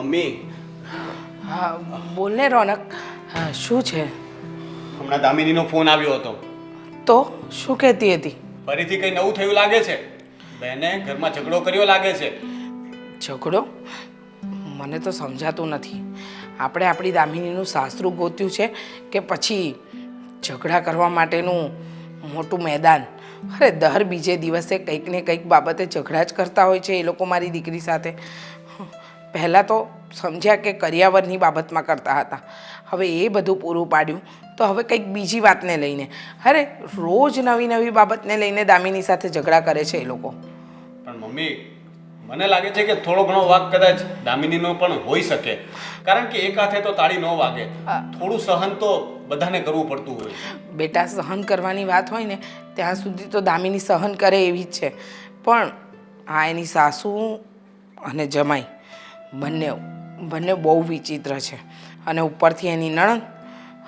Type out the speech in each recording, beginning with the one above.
Mummy, હા બોલ ને રોનક. હા શું છે? હમણાં દામિનીનો ફોન આવ્યો હતો. તો શું કહેતી હતી? ફરીથી કંઈ નવું થયું લાગે છે. બેને ઘરમાં ઝઘડો કર્યો લાગે છે. ઝઘડો? મને તો સમજાતું નથી. આપણે આપણી દામિનીનું સાસરું ગોત્યું છે કે પછી ઝઘડા કરવા માટેનું મોટું મેદાન? અરે દર બીજે દિવસે કંઈક ને કંઈક બાબતે ઝઘડા જ કરતા હોય છે એ લોકો મારી દીકરી સાથે. પહેલાં તો સમજ્યા કે કરિયાવરની બાબતમાં કરતા હતા, હવે એ બધું પૂરું પાડ્યું તો હવે કંઈક બીજી વાતને લઈને. અરે રોજ નવી નવી બાબતને લઈને દામિની સાથે ઝઘડા કરે છે એ લોકો. પણ મમ્મી, મને લાગે છે કે થોડો ઘણો વાક કદાચ દામિનીનો પણ હોઈ શકે, કારણ કે એક હાથે તો તાળી ન વાગે. થોડું સહન તો બધાને કરવું પડતું હોય. બેટા, સહન કરવાની વાત હોય ને ત્યાં સુધી તો દામિની સહન કરે એવી જ છે, પણ આ એની સાસુ અને જમાઈ બંને બહુ વિચિત્ર છે. અને ઉપરથી એની નણંદ.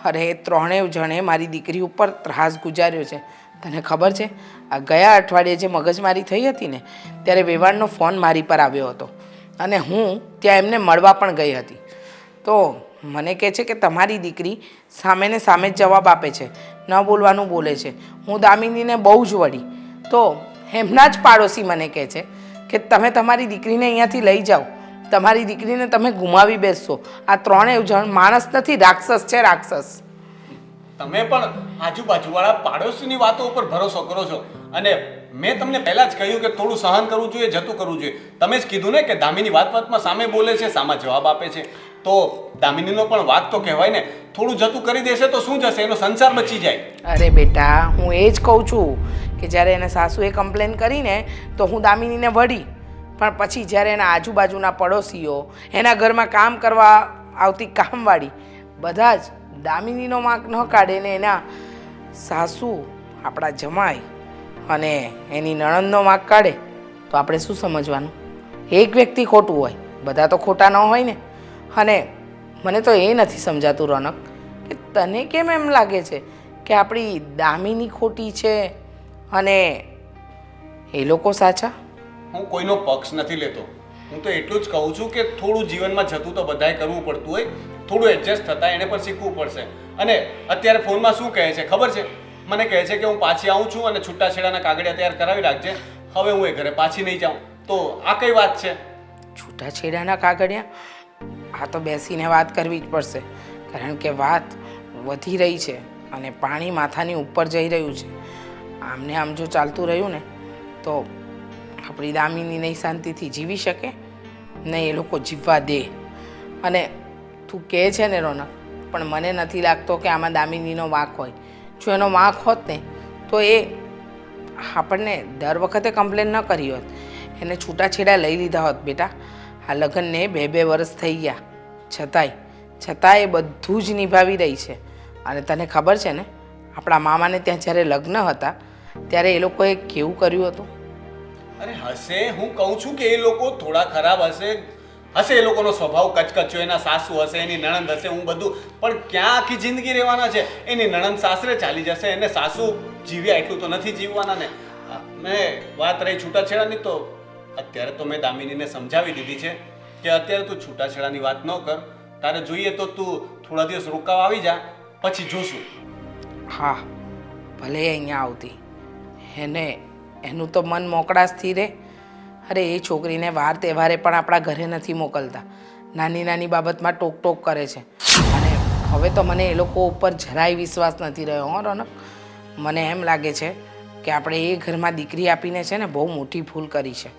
અરે ત્રણેય જણે મારી દીકરી ઉપર ત્રાસ ગુજાર્યો છે. તને ખબર છે, આ ગયા અઠવાડિયે જે મગજમારી થઈ હતી ને ત્યારે વેવાણનો ફોન મારી પર આવ્યો હતો અને હું ત્યાં એમને મળવા પણ ગઈ હતી. તો મને કહે છે કે તમારી દીકરી સામે ને સામે જ જવાબ આપે છે, ન બોલવાનું બોલે છે. હું દામિનીને બહુ જ વળી તો એમના જ પાડોશી મને કહે છે કે તમે તમારી દીકરીને અહીંયાથી લઈ જાઓ, તમારી દીકરીને તમે ગુમાવી બેસશો. આ ત્રણેય જણ માણસ નથી, રાક્ષસ છે, રાક્ષસ. તમે પણ આજુબાજુવાળા પાડોશીની વાતો ઉપર ભરોસો કરો છો. અને મેં તમને પહેલા જ કહ્યું કે થોડું સહન કરવું જોઈએ, જતું કરવું જોઈએ. તમે જ કીધું ને કે દામિની વાતમાં સામે બોલે છે, સામા જવાબ આપે છે. તો દામિનીનો પણ વાત તો કહેવાય ને. થોડું જતું કરી દેશે તો શું જશે, એનો સંસાર બચી જાય. અરે બેટા, હું એ જ કહું છું કે જ્યારે એને સાસુએ કમ્પ્લેન કરીને તો હું દામિનીને વળી, પણ પછી જ્યારે એના આજુબાજુના પડોશીઓ, એના ઘરમાં કામ કરવા આવતી કામવાળી, બધા જ દામિનીનો વાંક ન કાઢે ને એના સાસુ, આપણા જમાઈ અને એની નણંદનો વાંક કાઢે તો આપણે શું સમજવાનું? એક વ્યક્તિ ખોટું હોય, બધા તો ખોટા ન હોય ને. અને મને તો એ નથી સમજાતું રોનક કે તને કેમ એમ લાગે છે કે આપણી દામિની ખોટી છે અને એ લોકો સાચા? હું કોઈનો પક્ષ નથી લેતો. હું તો એટલું જ કહું છું કે થોડું જીવનમાં જતું તો બધાએ કરવું પડતું હોય. થોડું એડજસ્ટ થતા એને પણ શીખવું પડશે. અને અત્યારે ફોનમાં શું કહે છે ખબર છે? મને કહે છે કે હું પાછી આવું છું અને છૂટાછેડાના કાગળિયા તૈયાર કરાવી રાખજે. હવે હું એ ઘરે પાછી નહીં જાઉં. તો આ કઈ વાત છે? છૂટાછેડાના કાગળિયા? આ તો બેસીને વાત કરવી જ પડશે, કારણ કે વાત વધી રહી છે અને પાણી માથાની ઉપર જઈ રહ્યું છે. આમને આમ જો ચાલતું રહ્યું ને તો આપણી દામિની નહીં શાંતિથી જીવી શકે ને એ લોકો જીવવા દે. અને તું કહે છે ને રોનક, પણ મને નથી લાગતો કે આમાં દામિનીનો વાંક હોય. જો એનો વાંક હોત ને તો એ આપણને દર વખતે કમ્પ્લેન ન કરી હોત, એને છૂટાછેડા લઈ લીધા હોત. બેટા, આ લગ્નને 2-2 વર્ષ થઈ ગયા છતાંય એ બધું જ નિભાવી રહી છે. અને તને ખબર છે ને, આપણા મામાને ત્યાં જ્યારે લગ્ન હતા ત્યારે એ લોકોએ કેવું કર્યું હતું? અરે હશે, હું કહું છું કે એ લોકો થોડા ખરાબ હશે એ લોકોનો સ્વભાવ કચકચ્યો, એના સાસુ હશે, એની નણંદ હશે, હું બધું. પણ ક્યાં આખી જિંદગી રહેવાના છે? એની નણંદ સાસરે ચાલી જશે, એને સાસુ જીવ્યા એટલું તો નથી જીવવાના ને. મેં વાત રહી છૂટાછેડાની, તો અત્યારે તો મેં દામિનીને સમજાવી દીધી છે કે અત્યારે તું છૂટાછેડાની વાત ન કર. તારે જોઈએ તો તું થોડા દિવસ રોકાવા આવી જા, પછી જોશું. હા, ભલે અહીંયા આવતી, એનું તો મન મોકળાશથી રહે. અરે એ છોકરીને વાર તહેવારે પણ આપણા ઘરે નથી મોકલતા, નાની નાની બાબતમાં ટોક ટોક કરે છે. અને હવે તો મને એ લોકો ઉપર જરાય વિશ્વાસ નથી રહ્યો. હો રોનક, મને એમ લાગે છે કે આપણે એ ઘરમાં દીકરી આપીને છે ને બહુ મોટી ભૂલ કરી છે.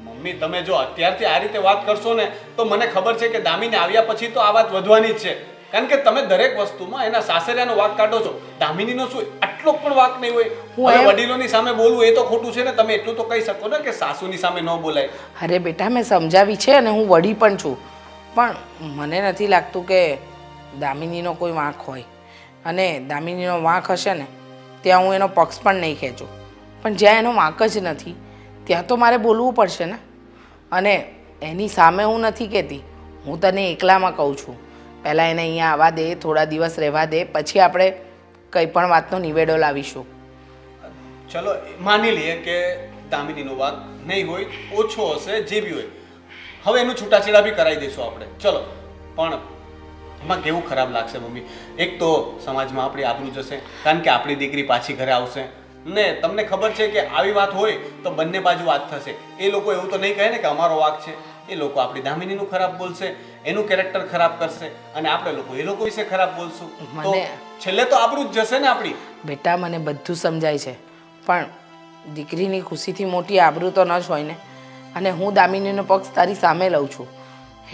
મમ્મી, તમે જો અત્યારથી આ રીતે વાત કરશો ને તો મને ખબર છે કે દામિની આવ્યા પછી તો આ વાત વધવાની જ છે. કારણ કે તમે દરેક વસ્તુમાં એના સાસરિયાનો વાંક કાઢો છો. દામિનીનો શું આટલો પણ વાંક નહીં હોય? હવે વડીલોની સામે બોલવું એ તો ખોટું છે ને. તમે એટલું તો કહી શકો ને કે સાસુની સામે ન બોલાય. અરે બેટા, મેં સમજાવી છે અને હું વડી પણ છું, પણ મને નથી લાગતું કે દામિનીનો કોઈ વાંક હોય. અને દામિનીનો વાંક હશે ને ત્યાં હું એનો પક્ષ પણ નહીં ખેંચું, પણ જ્યાં એનો વાંક જ નથી ત્યાં તો મારે બોલવું પડશે ને. અને એની સામે હું નથી કહેતી, હું તને એકલામાં કહું છું. પહેલાં એને અહીંયા આવવા દે, થોડા દિવસ રહેવા દે, પછી આપણે કંઈ પણ વાતનો નિવેડો લાવીશું. ચલો માની લઈએ કે દામિનીનો વાંક નહીં હોય, ઓછો હશે, જે બી હોય. હવે એનું છૂટાછેડા બી કરાવી દઈશું આપણે ચલો. પણ એમાં કેવું ખરાબ લાગશે મમ્મી, એક તો સમાજમાં આપણી આબરૂ જશે કારણ કે આપણી દીકરી પાછી ઘરે આવશે ને તમને ખબર છે કે આવી વાત હોય તો બંને બાજુ વાત થશે. એ લોકો એવું તો નહીં કહે ને કે અમારો વાંક છે. એ લોકો આપણી દામિનીનું ખરાબ બોલશે, એનું કેરેક્ટર ખરાબ કરશે અને આપણે લોકો એ લોકો વિશે ખરાબ બોલશું તો છેલ્લે તો આબરૂ જ જશે ને આપણી. બેટા મને બધું સમજાય છે, પણ દીકરીની ખુશીથી મોટી આબરૂ તો ન જ હોય ને. અને હું દામિનીનો પક્ષ તારી સામે લઉં છું,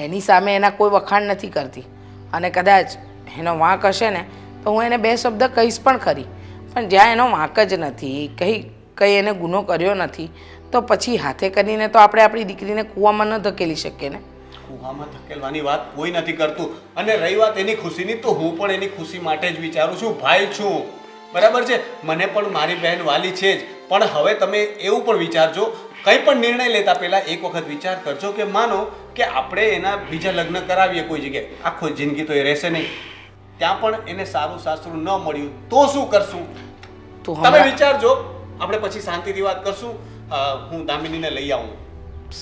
એની સામે એના કોઈ વખાણ નથી કરતી. અને કદાચ એનો વાંક હશે ને તો હું એને 2 શબ્દ કહીશ પણ ખરી, પણ જ્યાં એનો વાંક જ નથી, કંઈ એને ગુનો કર્યો નથી, તો પછી હાથે કરીને તો આપણે આપણી દીકરીને કૂવામાં ન ધકેલી શકીએ ને. કૂવામાં ધકેલવાની વાત કોઈ નથી કરતું. અને રહી વાત એની ખુશીની, તો હું પણ એની ખુશી માટે જ વિચારું છું. ભાઈ છું, બરાબર છે, મને પણ મારી બહેન વાલી છે જ. પણ હવે તમે એવું પણ વિચારજો, કંઈ પણ નિર્ણય લેતા પહેલા એક વખત વિચાર કરજો કે માનો કે આપણે એના બીજા લગ્ન કરાવીએ કોઈ જગ્યાએ, આખો જિંદગી તો એ રહેશે નહીં, ત્યાં પણ એને સારું સાસરું ન મળ્યું તો શું કરશું? તમે વિચારજો, આપણે પછી શાંતિથી વાત કરશું. હું દામિનીને લઈ આવું.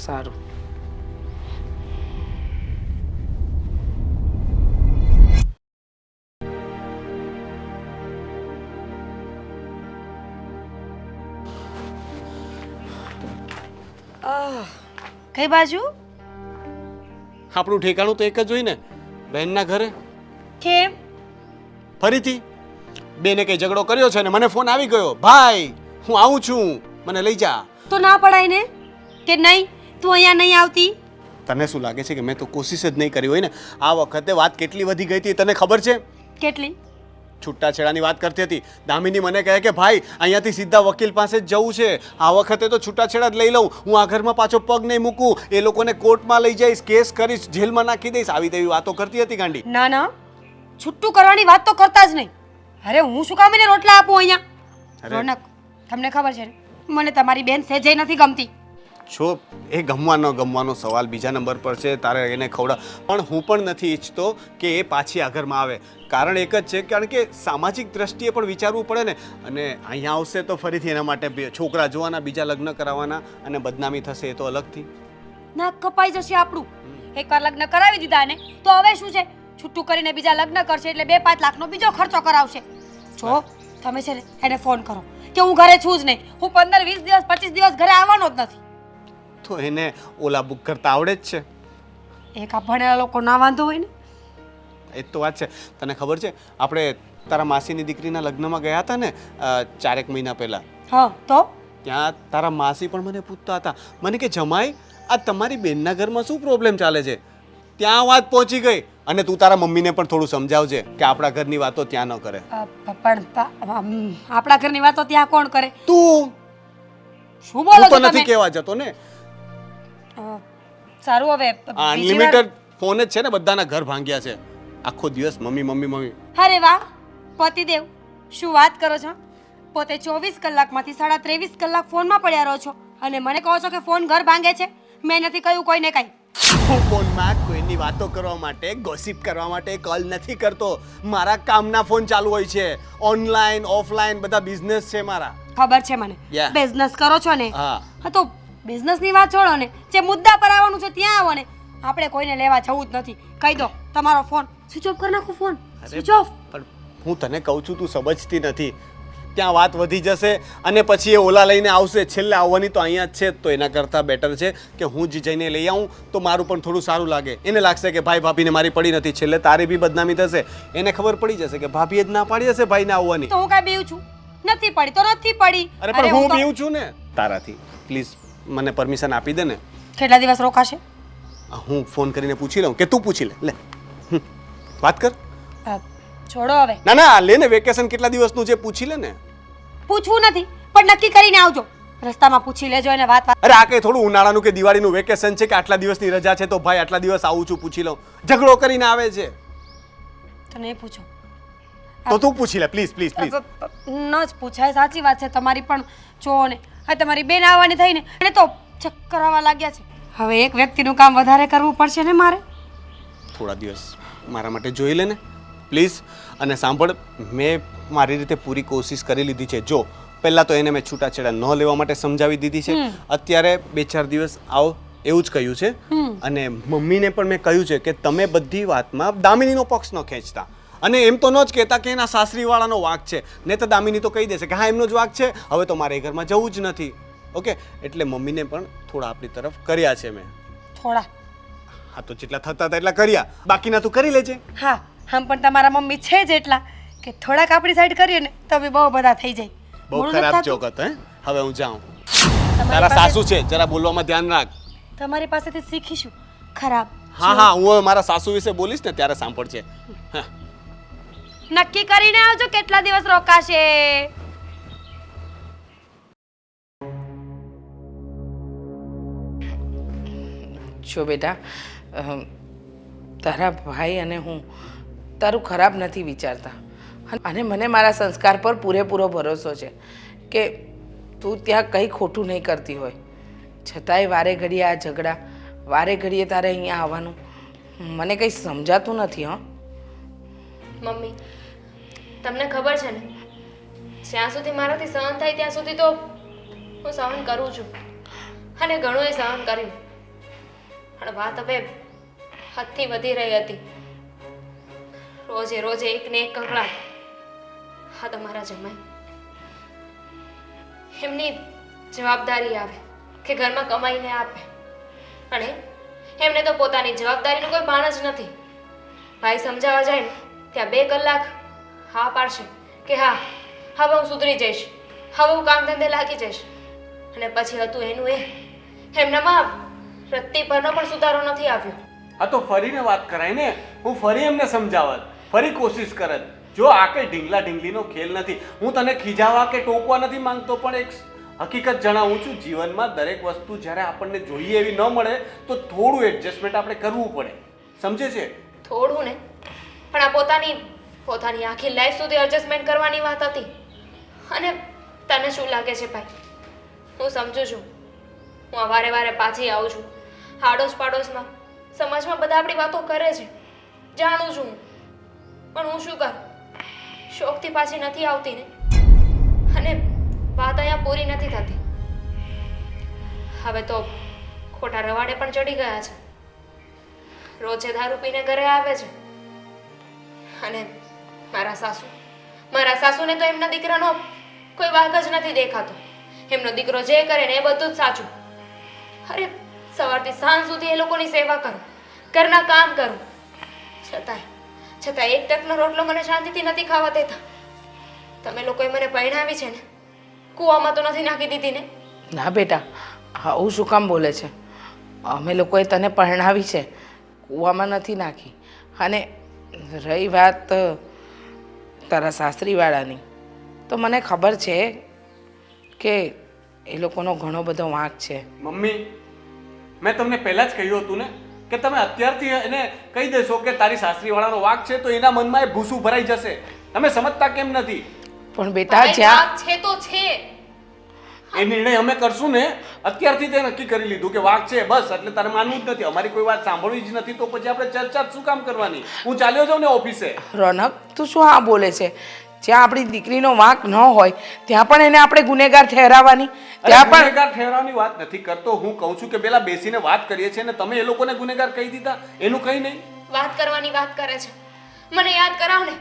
સારું. કઈ બાજુ? આપણું ઠેકાણું તો એક જ હોય ને, બહેનના ઘરે. કેમ? ફરીથી બેને કઈ ઝઘડો કર્યો છે ને મને ફોન આવી ગયો, ભાઈ હું આવું છું, મને લઈ જા. તો ના પડાય ને કે નહીં તું અહીંયા નહીં આવતી? તને શું લાગે છે કે મેં તો કોશિશ જ નહીં કરી હોય ને? આ વખતે વાત કેટલી વધી ગઈ હતી તને ખબર છે? કેટલી? છૂટાછેડાની વાત કરતી હતી દામિની, મને કહે કે ભાઈ અહીંયાથી સીધા વકીલ પાસે જ જવું છે, આ વખતે તો છૂટાછેડા જ લઈ લઉં, હું આ ઘરમાં પાછો પગ નહીં મૂકું, એ લોકોને કોર્ટમાં લઈ જઈશ, કેસ કરીશ, જેલમાં નાખી દઈશ, આવી તેવી વાતો કરતી હતી ગાંડી. ના ના, છૂટું કરવાની વાત તો કરતા જ નહીં. અરે હું શું કામ એને રોટલા આપું અહીંયા? રોનક, તમને ખબર છે ને મને તમારી બેન સહેજે નથી ગમતી. છો એ ગમવાનો સવાલ બીજા નંબર પર છે, તારે એને ખવડા, પણ હું પણ નથી ઈચ્છતો કે એ પાછી આ ઘરમાં આવે. કારણ એક જ છે, કારણ કે સામાજિક દ્રષ્ટિએ પણ વિચારવું પડે ને. અને અહીંયા આવશે તો ફરીથી એના માટે છોકરા જોવાના, બીજા લગ્ન કરાવવાના અને બદનામી થશે, એ તો અલગથી ના કપાઈ જશે આપણું. એકવાર લગ્ન કરાવી દીધા ને તો હવે શું છે, છૂટું કરીને બીજા લગ્ન કરશે એટલે 2-5 લાખનો બીજો ખર્ચો કરાવશે. જો તમે છે ને એને ફોન કરો કે હું ઘરે છું જ નહીં, હું 15-20 દિવસ 25 દિવસ ઘરે આવવાનો જ નથી. તો એને ઓલા બુક કરતા આવડે જ છે. એક આ ભણેલા લોકો ના વાંધો હોય ને. એ તો વાત છે. તને ખબર છે આપણે તારા માસીની દીકરીના લગ્નમાં ગયા હતા ને 4 મહિના પહેલા? હા તો ત્યાં તારા માસી પણ મને પૂછતા હતા, મને કે જમાઈ આ તમારી બેનના ઘરમાં શું પ્રોબ્લેમ ચાલે છે? ત્યાં વાત પહોંચી ગઈ. અને તું તારા મમ્મીને પણ થોડું સમજાવજે કે આપણા ઘરની વાતો ત્યાં ન કરે. પણ આપણા ઘરની વાતો ત્યાં કોણ કરે? તું શું બોલો છો તો નથી તમે? કહેવા જતો ને. સારું હવે અનલિમિટેડ ફોન જ છે ને, બધાના ઘર ભાંગ્યા છે, આખો દિવસ મમ્મી મમ્મી મમ્મી. અરે વાહ પતિદેવ, શું વાત કરો છો? પોતે 24 કલાકમાંથી 23.5 કલાક ફોનમાં પડ્યા રહો છો અને મને કહો છો કે ફોન ઘર ભાંગે છે? મેં નથી કહ્યું કોઈને કાંઈ. હું ફોનમાં કોઈની વાતો કરવા માટે, ગોસિપ કરવા માટે કોલ નથી કરતો. મારા કામના ફોન ચાલુ હોય છે, ઓનલાઈન ઓફલાઈન બધા બિઝનેસ છે મારા. ખબર છે મને, Yeah. બિઝનેસ કરો છો ને. હા તો બિઝનેસની વાત છોડો ને, જે મુદ્દા પર આવવાનું છે ત્યાં આવો ને. આપણે કોઈને લેવા જવું જ નથી. કહી દો તમારો ફોન સ્વિચ ઓફ કરી નાખો. Phone switch off. પણ હું તને કહું છું, તું સમજતી નથી. ત્યાં વાત વધી જશે અને પછી એ ઓલા લઈને આવશે, છેલ્લે આવવાની તો અહીંયા જ છે. તો એના કરતાં બેટર છે કે હું જ જઈને લઈ આવું તો મારું પણ થોડું સારું લાગે. એને લાગશે કે ભાઈ ભાભીને મારી પડી નથી, છેલ્લે તારી બી બદનામી થશે. એને ખબર પડી જશે કે ભાભીએ જ ના પાડી હશે ભાઈને આવવાની. તો હું કાંઈ બીવું છું? નથી પડી તો નથી પડી. અરે પણ હું બીવું છું ને તારાથી. પ્લીઝ મને પરમિશન આપી દે ને. કેટલા દિવસ રોકાશે? હું ફોન કરીને પૂછી લઉં કે તું પૂછી લે. વાત કર. છોડો હવે. ના ના લે ને, વેકેશન કેટલા દિવસનું છે પૂછી લે ને. પૂછવું નથી પણ નક્કી કરીને આવજો. રસ્તામાં પૂછી લેજો એને વાત. અરે આ કઈ થોડું ઉનાળાનું કે દિવાળીનું વેકેશન છે કે આટલા દિવસની રજા છે તો ભાઈ આટલા દિવસ આવું છું પૂછી લઉં? ઝઘડો કરીને આવે છે તો નહીં પૂછો તો તું પૂછી લે પ્લીઝ પ્લીઝ પ્લીઝ. ન જ પૂછાય. સાચી વાત છે તમારી, પણ જો ને આ તમારી બેન આવવાની થઈને એને તો ચક્કર આવવા લાગ્યા છે. હવે એક વ્યક્તિનું કામ વધારે કરવું પડશે ને મારે. થોડા દિવસ મારા માટે જોઈ લે ને પ્લીઝ. અને સાંભળ, મેં મારી રીતે પૂરી કોશિશ કરી લીધી છે. જો પહેલાં તો એને મેં છૂટાછેડા ન લેવા માટે સમજાવી દીધી છે. અત્યારે 2-4 દિવસ આવ એવું જ કહ્યું છે. અને મમ્મીને પણ મેં કહ્યું છે કે તમે બધી વાતમાં દામિનીનો પક્ષ ન ખેંચતા અને એમ તો ન જ કહેતા કે એના સાસરીવાળાનો વાંક છે, ને તો દામિની તો કહી દેશે કે હા એમનો જ વાંક છે, હવે તો મારે એ ઘરમાં જવું જ નથી. ઓકે, એટલે મમ્મીને પણ થોડા આપણી તરફ કર્યા છે મેં. થોડા હા તો જેટલા થતા હતા એટલા કર્યા, બાકીના તું કરી લેજે. હા આમ પણ તમારા મમ્મી છે જ એટલા કે થોડાક આપણી સાઈડ કરીએ ને તો બી બહુ બધા થઈ જાય. બહુ મોડું નથી ખરાબ થતું? જોક હતો. હવે હું જાઉં. તમારી તારા પાસે- સાસુ છે, જરા બોલવામાં ધ્યાન રાખ. તમારી પાસેથી શીખીશું. ખરાબ હા હા, હું હવે મારા સાસુ વિશે બોલીશ ને ત્યારે સાંભળજે. હા. નક્કી કરીને આવજો કેટલા દિવસ રોકાશે. જો બેટા, તારા ભાઈ અને હું તારું ખરાબ નથી વિચારતા, અને મને મારા સંસ્કાર પર પૂરેપૂરો ભરોસો છે કે તું ત્યાં કંઈ ખોટું નહીં કરતી હોય. છતાંય વારે ઘડીએ આ ઝઘડા, વારે ઘડીએ તારે અહીંયા આવવાનું મને કંઈ સમજાતું નથી. હં મમ્મી, તમને ખબર છે ને, જ્યાં સુધી મારાથી સહન થાય ત્યાં સુધી તો હું સહન કરું છું, અને ઘણું એ સહન કર્યું. પણ વાત હવે હદથી વધી રહી હતી. રોજે રોજે એક ને એક કકળાટ. હા, તમારા જમાઈ એમની જવાબદારી આવે કે ઘરમાં કમાઈને આપે, અને એમને તો પોતાની જવાબદારીનું કોઈ ભાન જ નથી. ભાઈ સમજાવવા જાય ને ત્યાં 2 કલાક હા પાડશે કે હા હવે હું સુધરી જઈશ, હવે હું કામ ધંધે લાગી જઈશ, અને પછી હતું એનું એ. એમનામાં રત્તી પરનો પણ સુધારો નથી આવ્યો. હા તો ફરીને વાત કરાય ને, હું ફરી એમને સમજાવત, ફરી કોશિશ કરત. જો આ કઈ ઢીંગલા ઢીંગલીનો ખેલ નથી. હું તને ખીજાવા કે ટોકવા નથી માંગતો, પણ એક હકીકત જણાવું છું. જીવનમાં દરેક વસ્તુ જ્યારે આપણને જોઈએ એવી ન મળે તો થોડું એડજસ્ટમેન્ટ આપણે કરવું પડે, સમજે છે? થોડું ને, પણ આ પોતાની આખી લાઈફ સુધી એડજસ્ટમેન્ટ કરવાની વાત હતી. અને તને શું લાગે છે ભાઈ? હું સમજુ છું, હું આ વારે વારે પાછી આવું છું. આડોશ પાડોશમાં સમાજમાં બધા આપણી વાતો કરે છે, જાણું છું હું. પણ હું શું કરું? શોખથી પાછી નથી આવતી ને, અને વાત અહીંયા પૂરી નથી થતી. હવે તો ખોટા રવાડે પણ ચડી ગયા છે. રોજે દારૂ પીને ઘરે આવે છે. અને મારા સાસુને તો એમના દીકરાનો કોઈ વાંક જ નથી દેખાતો. એમનો દીકરો જે કરે ને એ બધું જ સાચું. અરે સવારથી સાંજ સુધી એ લોકોની સેવા કરું, ઘરના કામ કરું, છતાં એક ટકનો રોટલો મને શાંતિથી નથી ખાવા દેતા. તમે લોકોએ મને પરણાવી છે ને, કૂવામાં તો નથી નાખી દીધી ને? ના બેટા, આવું શું કામ બોલે છે? અમે લોકોએ તને પરણાવી છે, કૂવામાં નથી નાખી. અને રહી વાત તારા સાસરીવાળાની, તો મને ખબર છે કે એ લોકોનો ઘણો બધો વાંક છે. મમ્મી, મેં તમને પહેલા જ કહ્યું હતું ને કે તમે અત્યારથી એને કહી દેશો કે તારી સાસરીવાળાનો વાંક છે, તો એના મનમાં એ ભૂસું ભરાઈ જશે. તમે સમજતા કેમ નથી? પણ બેટા ભાઈ, જ્યાં વાત છે તો છે. એ નિર્ણય અમે કરશું ને. અત્યારથી તે નક્કી કરી લીધું કે વાંક છે, બસ. એટલે તારે માનવું જ નથી, અમારી કોઈ વાત સાંભળવી જ નથી, તો પછી આપણે ચર્ચા જ શું કામ કરવાની? હું ચાલ્યો જાઉં ને ઓફિસે. રોનક, તું શું આ બોલે છે? જ્યાં આપણી દીકરીનો વાંક ન હોય ત્યાં પણ એને આપણે ગુનેગાર ઠેરાવવાની? ત્યાં પણ ગુનેગાર ઠેરવાની વાત નથી કરતો. હું કહું છું કે પેલા બેસીને વાત કરીએ છીએ ને તમે એ લોકોને ગુનેગાર કહી દીધા, એનું કંઈ નહીં. વાત કરવાની વાત કરે છે. મને યાદ કરાવ ને,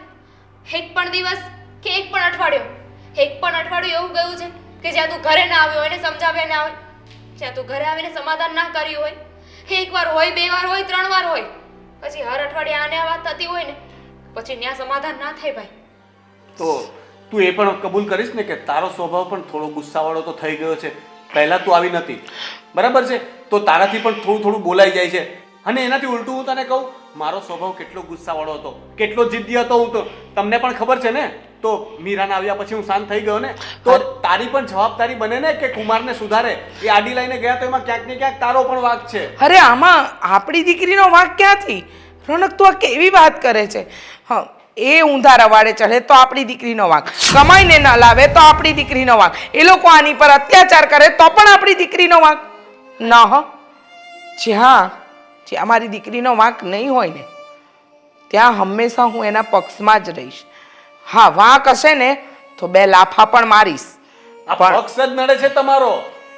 એક પણ દિવસ કે એક પણ અઠવાડિયું એવું ગયું છે કે જ્યાં તું ઘરે ના આવ્યો હોય ને સમજાવ્યા ના હોય, જ્યાં તું ઘરે આવીને સમાધાન ના કર્યું હોય. એકવાર હોય, 2 વાર હોય, 3 વાર હોય, પછી હર અઠવાડિયે આને આ વાત થતી હોય ને, પછી ત્યાં સમાધાન ના થાય ભાઈ. તો તું એ પણ કબૂલ કરીશ ને કે તારો સ્વભાવ પણ થોડો ગુસ્સાવાળો તો થઈ ગયો છે. પહેલા તું આવી નથી, બરાબર છે? તો તારાથી પણ થોડું થોડું બોલાઈ જાય છે. અને એનાથી ઉલટું હું તને કહું, મારો સ્વભાવ કેટલો ગુસ્સાવાળો હતો, કેટલો જિદ્દી હતો હું તો. તમને પણ ખબર છે ને. તો મીરાના આવ્યા પછી હું શાંત થઈ ગયો ને. તો તારી પણ જવાબદારી બને ને કે કુમારને સુધારે. એ આડી લઈને ગયા તો એમાં ક્યાંક ને ક્યાંક તારો પણ વાંક છે. અરે આમાં આપણી દીકરીનો વાંક ક્યાંથી? રોનક, તું આ કેવી વાત કરે છે? હા, એ ઊંધા રવાડે ચઢે તો આપણી દીકરીનો વાંક, કમાઈને ન લાવે તો આપણી દીકરીનો વાંક, એ લોકો આની પર અત્યાચાર કરે તો પણ આપણી દીકરીનો વાંક. ના હ, જ્યાં મારી દીકરીનો વાંક નહીં હોય ને ત્યાં હંમેશા હું એના પક્ષમાં જ રહીશ. હા, વાંક હશે ને તો 2 લાફા પણ મારીશ. આ પક્ષ જ નડે છે તમારો.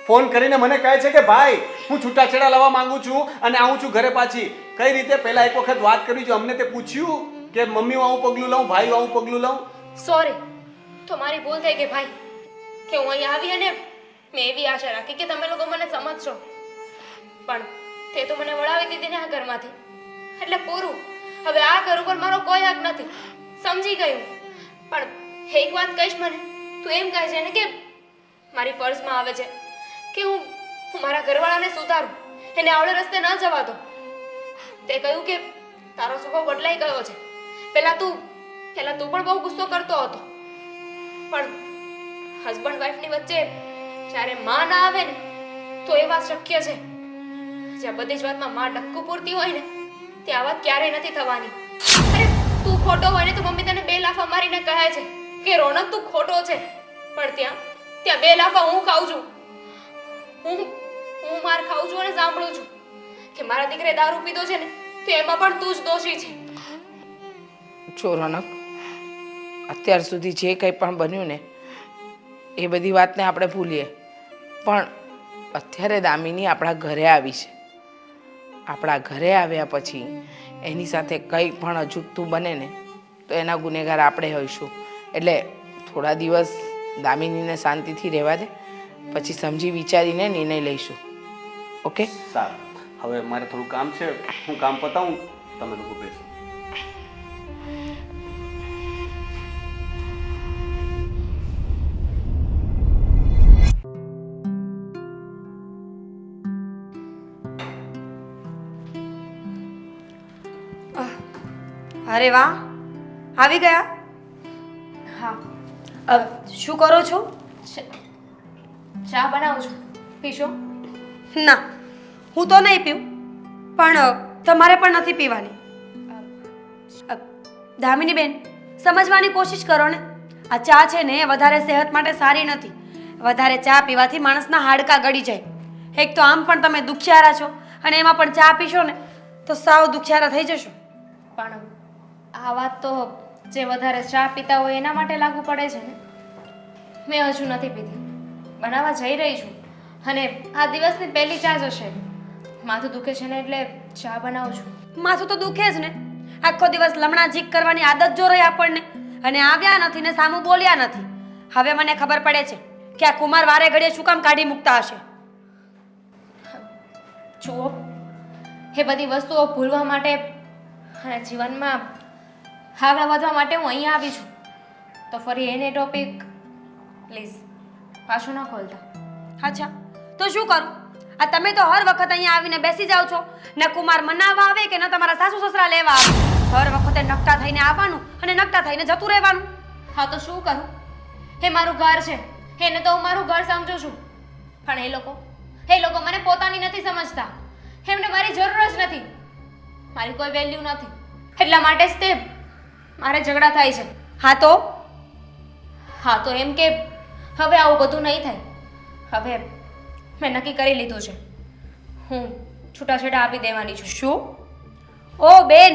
ફોન કરીને મને કહે છે કે ભાઈ હું છૂટાછેડા લાવવા માંગુ છું અને આવું છું ઘરે પાછી. કઈ રીતે? પહેલા એક વખત વાત કરવી જોઈએ. અમને તે પૂછ્યું કે મમ્મી હું આવું પગલું લઉં, ભાઈ આવું પગલું લઉં? સોરી, તો મારી ભૂલ થઈ ગઈ ભાઈ કે હું અહીં આવી અને મેં એવી આશા રાખી કે તમે લોકો મને સમજશો, પણ તે તો મને વળાવી દીધી ને આ ઘરમાંથી, એટલે પૂરું. હવે આ ઘર ઉપર મારો કોઈ હક નથી, સમજી ગયું. પણ એક વાત કહીશ મને, તું એમ કહે છે ને કે મારી ફરજમાં આવે છે કે હું મારા ઘરવાળાને સુધારું, એને આવડે રસ્તે ન જવા દો. તે કહ્યું કે તારો સ્વભાવ બદલાઈ ગયો છે. પહેલા તું પણ બહુ ગુસ્સો કરતો હતો, પણ હસબન્ડ વાઈફની વચ્ચે જ્યારે માં ના આવે ને તો એ વાત શક્ય છે. જ્યાં બધી જ વાતમાં માં ડક્કું પૂરતી હોય ને તે આ વાત ક્યારેય નથી થવાની. અરે તું ખોટો હોય ને તો મમ્મી તને 2 લાફા મારીને કહે છે કે રોનક તું ખોટો છે, પણ ત્યાં 2 લાફા હું ખાઉં છું. હું માર ખાઉં છું અને સાંભળું છું કે મારા દીકરે દારૂ પીધો છે ને તો એમાં પણ તું જ દોષી છે. જો રોનક, અત્યાર સુધી જે કંઈ પણ બન્યું ને એ બધી વાતને આપણે ભૂલીએ, પણ અત્યારે દામિની આપણા ઘરે આવી છે. આપણા ઘરે આવ્યા પછી એની સાથે કંઈ પણ અજુગતું બને ને તો એના ગુનેગાર આપણે હોઈશું. એટલે થોડા દિવસ દામિનીને શાંતિથી રહેવા દે, પછી સમજી વિચારીને નિર્ણય લઈશું. ઓકે? સારું, હવે મારે થોડું કામ છે, હું કામ પતાવું, તમે લોકો બેસો. અરે વાહ, આવી ગયા. હા, શું કરો છો? ચા બનાવું છું, પીશો? ના, હું તો નહીં પીઉં, પણ તમારે પણ નથી પીવાની. દામિની બેન, સમજવાની કોશિશ કરો ને. આ ચા છે ને એ વધારે સેહત માટે સારી નથી. વધારે ચા પીવાથી માણસના હાડકાં ગળી જાય. એક તો આમ પણ તમે દુખિયારા છો અને એમાં પણ ચા પીશો ને તો સાવ દુખિયારા થઈ જશો. પણ આ વાત તો જે વધારે ચા પીતા હોય એના માટે લાગુ પડે છે ને. મેં હજુ નથી પીધી, બનાવવા જઈ રહી છું અને આ દિવસની પહેલી ચા જ હશે. માથું દુખે છે ને એટલે ચા બનાવું છું. માથું તો દુખે જ ને. આખો દિવસ લમણા ઝીક કરવાની આદત જો રહી આપણને, અને આવ્યા નથી ને સામું બોલ્યા નથી. હવે મને ખબર પડે છે કે આ કુમાર વારે ઘડીએ શું કામ કાઢી મૂકતા હશે. જુઓ, એ બધી વસ્તુઓ ભૂલવા માટે અને જીવનમાં આગળ વધવા માટે હું અહીંયા આવી છું. તો ફરી એને ટોપિક પ્લીઝ પાછું ન ખોલતા. અચ્છા, તો શું કરું? આ તમે તો હર વખત અહીંયા આવીને બેસી જાઓ છો. ને કુમાર મનાવવા આવે કે ન તમારા સાસુ સસરા લેવા આવે. હર વખતે નકટા થઈને આવવાનું અને નકટા થઈને જતું રહેવાનું. હા તો શું કરું? એ મારું ઘર છે, એને તો હું મારું ઘર સમજું છું. પણ એ લોકો મને પોતાની નથી સમજતા. એમને મારી જરૂર જ નથી, મારી કોઈ વેલ્યુ નથી. એટલા માટે જ તે મારે ઝઘડા થાય છે. હા તો એમ કે હવે આવું બધું નહીં થાય. હવે મેં નક્કી કરી લીધું છે, હું છૂટાછેડા આપી દેવાની છું. શું? ઓ બેન,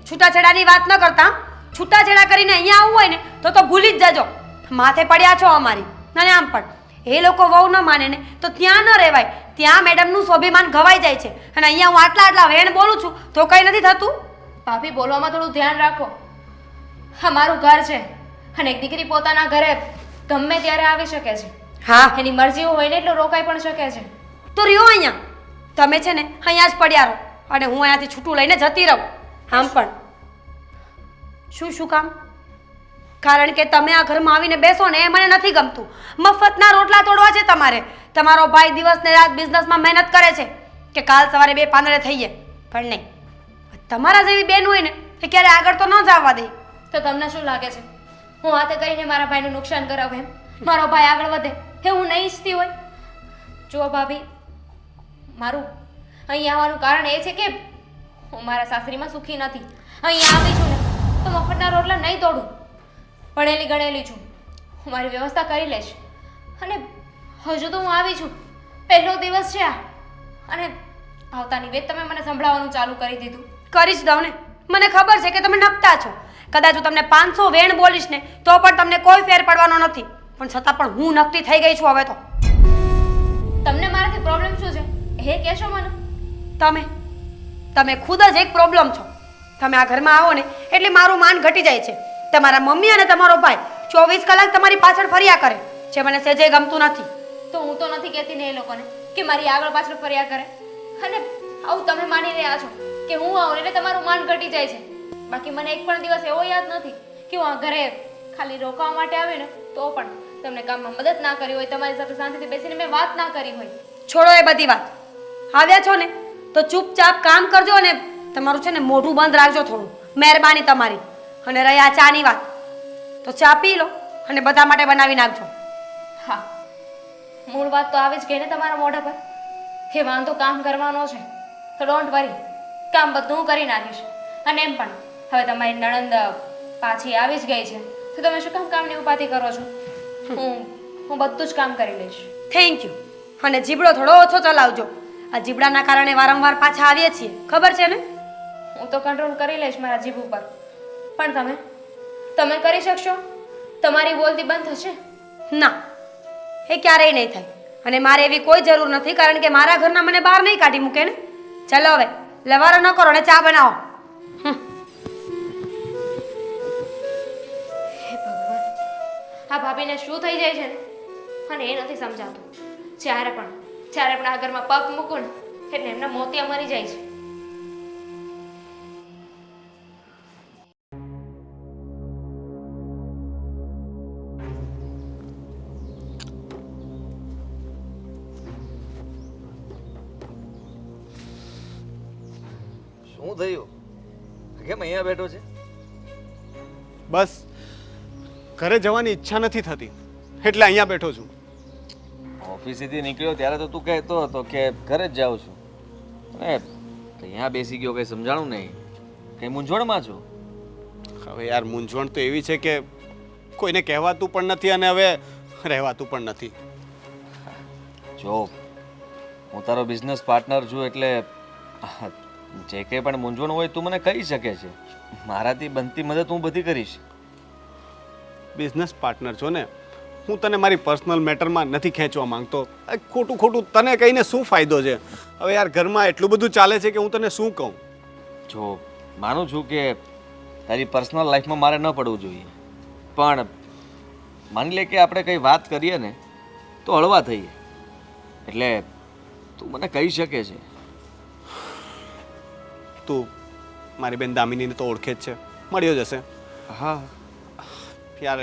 છૂટાછેડાની વાત ન કરતા. છૂટાછેડા કરીને અહીંયા આવવું હોય ને તો ભૂલી જ જજો. માથે પડ્યા છો અમારી. અને આમ પણ એ લોકો વહુ ન માને ને તો ત્યાં ન રહેવાય. ત્યાં મેડમનું સ્વાભિમાન ઘવાઈ જાય છે. અને અહીંયા હું આટલા વેણ બોલું છું તો કંઈ નથી થતું. ભાભી, બોલવામાં થોડું ધ્યાન રાખો. હા, મારું ઘર છે અને એક દીકરી પોતાના ઘરે ગમે ત્યારે આવી શકે છે. હા, એની મરજી હોય ને એટલું રોકાઈ પણ શકે છે. તો રહ્યો અહીંયા. તમે છે ને અહીંયા જ પડ્યા રહો અને હું અહીંયાથી છૂટું લઈને જતી રહું. આમ પણ શું કામ? કારણ કે તમે આ ઘરમાં આવીને બેસો ને એ મને નથી ગમતું. મફતના રોટલા તોડવા છે તમારે. તમારો ભાઈ દિવસ ને રાત બિઝનેસમાં મહેનત કરે છે કે કાલ સવારે 2 પાંદડે થઈએ, પણ નહીં. તમારા જેવી બેન હોય ને એ ક્યારે આગળ તો ન જવા દે. તો તમને શું લાગે છે હું હાથે કરીને મારા ભાઈનું નુકસાન કરાવું એમ? મારો ભાઈ આગળ વધે એ હું નહીં ઈચ્છતી હોય? જુઓ ભાભી, મારું અહીં આવવાનું કારણ એ છે કે હું મારા સાસરીમાં સુખી નથી. અહીં આવી છું ને તો મફતના રોટલા નહીં તોડું. ભણેલી ગણેલી છું, હું મારી વ્યવસ્થા કરી લઈશ. અને હજુ તો હું આવી છું, પહેલો દિવસ છે આ, અને આવતાની વેત તમે મને સંભળાવવાનું ચાલુ કરી દીધું. કરી જ દઉં ને. મને ખબર છે કે તમે નકટા છો. કદાચ હું તમને 500 વેણ બોલીશ ને તો પણ તમને કોઈ ફેર પડવાનો નથી. પણ છતાં પણ હું નકટી થઈ ગઈ છું હવે તો. તમને પ્રોબ્લેમ શું છે એ કહેશો મને? તમે ખુદ જ એક પ્રોબ્લેમ છો. તમે આ ઘરમાં આવો ને એટલે મારું માન ઘટી જાય છે. તમારા મમ્મી અને તમારો ભાઈ 24 કલાક તમારી પાછળ ફર્યા કરે જે મને સહેજે ગમતું નથી. તો હું તો નથી કહેતી ને એ લોકોને કે મારી આગળ પાછળ ફર્યા કરે. અને આવું તમે માની રહ્યા છો કે હું આવું એટલે તમારું માન ઘટી જાય છે. બાકી મને એક પણ દિવસ એવો યાદ નથી કે હું આ ઘરે ખાલી રોકાવા માટે આવી ને તો પણ તમને કામમાં મદદ ના કરી હોય, તમારી સાથે શાંતિથી બેસીને મેં વાત ના કરી હોય. છોડો એ બધી વાત. આવ્યા છો ને તો ચૂપચાપ કામ કરજો અને તમારું છે ને મોઢું બંધ રાખજો થોડું. મહેરબાની તમારી. અને રહી આ ચાની વાત તો ચા પી લો અને બધા માટે બનાવી નાખજો. હા, મૂળ વાત તો આવી જ ગઈ ને તમારા મોઢા પર કે વાંધો કામ કરવાનો છે તો ડોન્ટ વરી, કામ બધું હું કરી નાખીશ. અને એમ પણ હવે તમારી નણંદ પાછી આવી જ ગઈ છે તો તમે શું કામ કામની ઉપાધિ કરો છો? હું બધું જ કામ કરી લઈશ. Thank you. અને જીબડો થોડો ઓછો ચલાવજો. આ જીબડાના કારણે વારંવાર પાછા આવીએ છીએ, ખબર છે ને? હું તો કંટ્રોલ કરી લઈશ મારા જીભ ઉપર. પણ તમે કરી શકશો? તમારી બોલતી બંધ થશે? ના, એ ક્યારેય નહીં થાય. અને મારે એવી કોઈ જરૂર નથી કારણ કે મારા ઘરના મને બહાર નહીં કાઢી મૂકે ને. ચાલો હવે લવારો ન કરો ને ચા બનાવો. હે ભગવાન, આ ભાભીને શું થઈ જાય છે ને અને એ નથી સમજાતું. જ્યારે પણ આ ઘરમાં પગ મૂકું ને એટલે એમના મોતિયા મરી જાય છે. શું થયું? કેમ અહીંયા બેઠો છે? બસ ઘરે જવાની ઈચ્છા નથી થતી એટલે અહીંયા બેઠો છું. ઓફિસેથી નીકળ્યો ત્યારે તો તું કહેતો હતો કે ઘરે જ જાઉં છું અને અહીંયા બેસી ગયો, કંઈ સમજાણું નહીં, કંઈ મૂંઝવણમાં છું. હવે યાર મૂંઝવણ તો એવી છે કે કોઈને કહેવાતું પણ નથી અને હવે રહેવાતું પણ નથી. જો હું તારો બિઝનેસ પાર્ટનર છું એટલે જે કંઈ પણ મૂંઝવણ હોય તું મને કહી શકે છે. મારાથી બનતી મદદ હું બધી કરીશ. બિઝનેસ પાર્ટનર છો ને, હું તને મારી પર્સનલ મેટરમાં નથી ખેંચવા માંગતો. ખોટું તને કહીને શું ફાયદો છે? હવે યાર ઘરમાં એટલું બધું ચાલે છે કે હું તને શું કહું. જો માનું છું કે તારી પર્સનલ લાઈફમાં મારે ન પડવું જોઈએ, પણ માની લે કે આપણે કંઈ વાત કરીએ ને તો હળવા થઈએ, એટલે તું મને કહી શકે છે. તું મારી બેન દામિનીને તો ઓળખે જ છે, મળ્યો જ હશે. હા યાર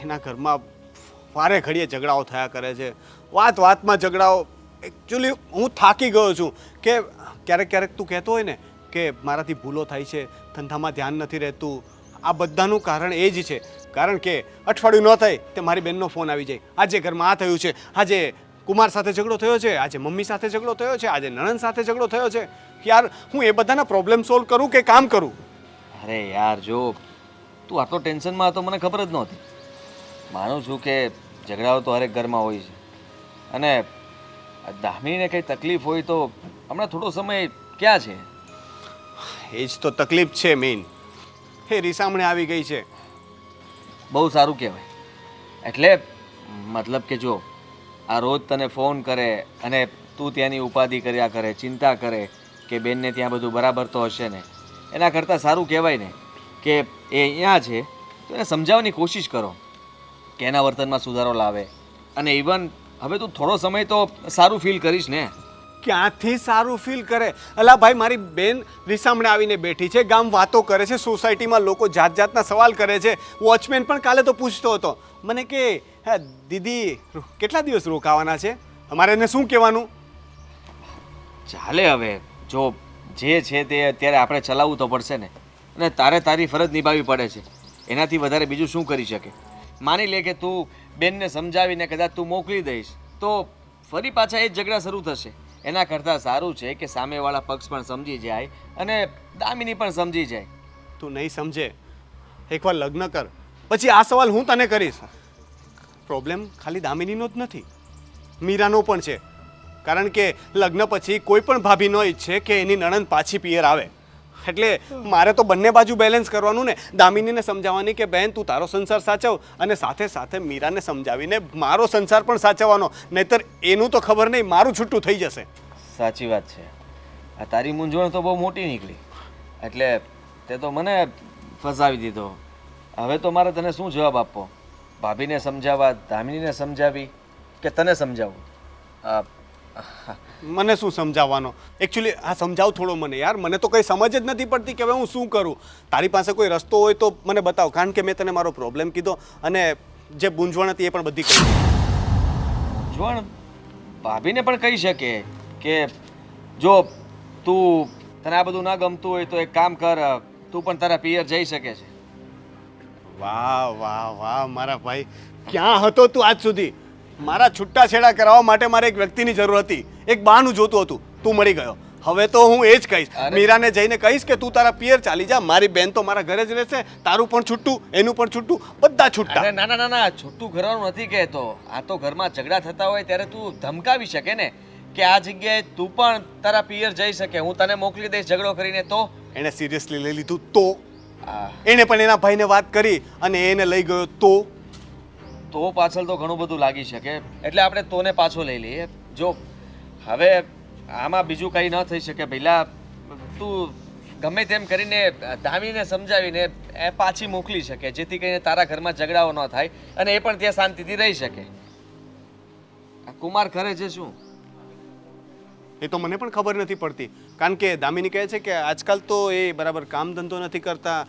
એના ઘરમાં વારે ઘડીએ ઝઘડાઓ થયા કરે છે, વાતમાં ઝઘડાઓ. એકચ્યુઅલી હું થાકી ગયો છું કે ક્યારેક તું કહેતો હોય ને કે મારાથી ભૂલો થાય છે, ધંધામાં ધ્યાન નથી રહેતું. આ બધાનું કારણ એ જ છે. કારણ કે અઠવાડિયું ન થાય તે મારી બેનનો ફોન આવી જાય, આજે ઘરમાં આ થયું છે, આજે કુમાર સાથે ઝઘડો થયો છે, આજે મમ્મી સાથે ઝઘડો થયો છે, આજે નણંદ સાથે ઝઘડો થયો છે. યાર હું એ બધાના પ્રોબ્લેમ સોલ્વ કરું કે કામ કરું? અરે યાર જો તું આટલો ટેન્શનમાં હતો મને ખબર જ નહોતી. માનું છું કે ઝઘડાઓ તો હરેક ઘરમાં હોય છે અને દામિનીને કંઈ તકલીફ હોય તો હમણાં થોડો સમય ક્યાં છે? એ જ તો તકલીફ છે મેઇન. એ રીસામણે આવી ગઈ છે. બહુ સારું કહેવાય. એટલે મતલબ કે જો આ રોજ તને ફોન કરે અને તું ત્યાંની ઉપાધિ કર્યા કરે, ચિંતા કરે કે બેનને ત્યાં બધું બરાબર તો હશે ને, એના કરતાં સારું કહેવાય ને કે એ અહીંયા છે તો એને સમજાવવાની કોશિશ કરો કે એના વર્તનમાં સુધારો લાવે. અને ઇવન હવે તું થોડો સમય તો સારું ફીલ કરીશ ને. ક્યાંથી સારું ફીલ કરે? અલા ભાઈ, મારી બેન રીસામણે આવીને બેઠી છે, ગામ વાતો કરે છે, સોસાયટીમાં લોકો જાતના સવાલ કરે છે. વોચમેન પણ કાલે તો પૂછતો હતો મને કે હે દીદી કેટલા દિવસ રોકાવાના છે? અમારે એને શું કહેવાનું? ચાલે હવે જો જે છે તે અત્યારે આપણે ચલાવવું તો પડશે ને, અને તારે તારી ફરજ નિભાવવી પડે છે. એનાથી વધારે બીજું શું કરી શકે? માની લે કે તું બેનને સમજાવીને કદાચ તું મોકલી દઈશ તો ફરી પાછા એ જ ઝઘડા શરૂ થશે. એના કરતાં સારું છે કે સામેવાળા પક્ષ પણ સમજી જાય અને દામિની પણ સમજી જાય. તું નહીં સમજે, એકવાર લગ્ન કર પછી આ સવાલ હું તને કરીશ. પ્રોબ્લેમ ખાલી દામિનીનો જ નથી, મીરાનો પણ છે. કારણ કે લગ્ન પછી કોઈ પણ ભાભી ન ઈચ્છે કે એની નણંદ પાછી પિયર આવે. એટલે મારે તો બંને બાજુ બેલેન્સ કરવાનું ને. દામિનીને સમજાવવાની કે બહેન તું તારો સંસાર સાચવ, અને સાથે સાથે મીરાને સમજાવીને મારો સંસાર પણ સાચવવાનો, નહીતર એનું તો ખબર નહીં મારું છૂટું થઈ જશે. સાચી વાત છે. આ તારી મૂંઝવણ તો બહુ મોટી નીકળી, એટલે તે તો મને ફસાવી દીધો. હવે તો મારે તને શું જવાબ આપવો? ભાભીને સમજાવવા, દામિનીને સમજાવી, કે તને સમજાવું? મને શું સમજાવવાનો? એકચ્યુઅલી આ સમજાવ થોડો મને યાર, મને તો કંઈ સમજ જ નથી પડતી કે હવે હું શું કરું. તારી પાસે કોઈ રસ્તો હોય તો મને બતાવ, કારણ કે મેં તને મારો પ્રોબ્લેમ કીધો અને જે મૂંઝવણ હતી એ પણ બધી કહી. જોણ ભાભીને પણ કહી શકે કે જો તું તને આ બધું ના ગમતું હોય તો એક કામ કર, તું પણ તારા પિયર જઈ શકે છે. વાહ વાહ વાહ મારા ભાઈ, ક્યાં હતો તું આજ સુધી? મારા છૂટાછેડા કરાવવા માટે મારે એક વ્યક્તિની જરૂર હતી, એક બહાનું જોતું હતું, તું મળી ગયો. હવે તો હું એ જ કહીશ, મીરાને જઈને કહીશ કે તું તારા પિયર ચાલી જા, મારી બેન તો મારા ઘરે જ રહેશે, તારું પણ છૂટું, એનું પણ છૂટું, બધા છૂટા. અરે ના ના ના ના, છૂટું કરવાનું નથી કહેતો. આ તો ઘરમાં ઝઘડા થતા હોય ત્યારે તું ધમકાવી શકે ને કે આ જગ્યાએ તું પણ તારા પિયર જઈ શકે, હું તને મોકલી દઈશ ઝઘડો કરીને. તો એણે સિરિયસલી લઈ લીધું તો? એણે પણ એના ભાઈને વાત કરી અને એને લઈ ગયો તો પાછળ તો ઘણું બધું લાગી શકે, એટલે આપણે તોને પાછો લઈ લઈએ. જો હવે આમાં બીજું કંઈ ન થઈ શકે. પહેલાં તું ગમે તેમ કરીને દામિનીને સમજાવીને એ પાછી મોકલી શકે, જેથી કરીને તારા ઘરમાં ઝઘડાઓ ન થાય અને એ પણ ત્યાં શાંતિથી રહી શકે. આ કુમાર કરે છે શું? એ તો મને પણ ખબર નથી પડતી, કારણ કે દામિની કહે છે કે આજકાલ તો એ બરાબર કામ ધંધો નથી કરતા,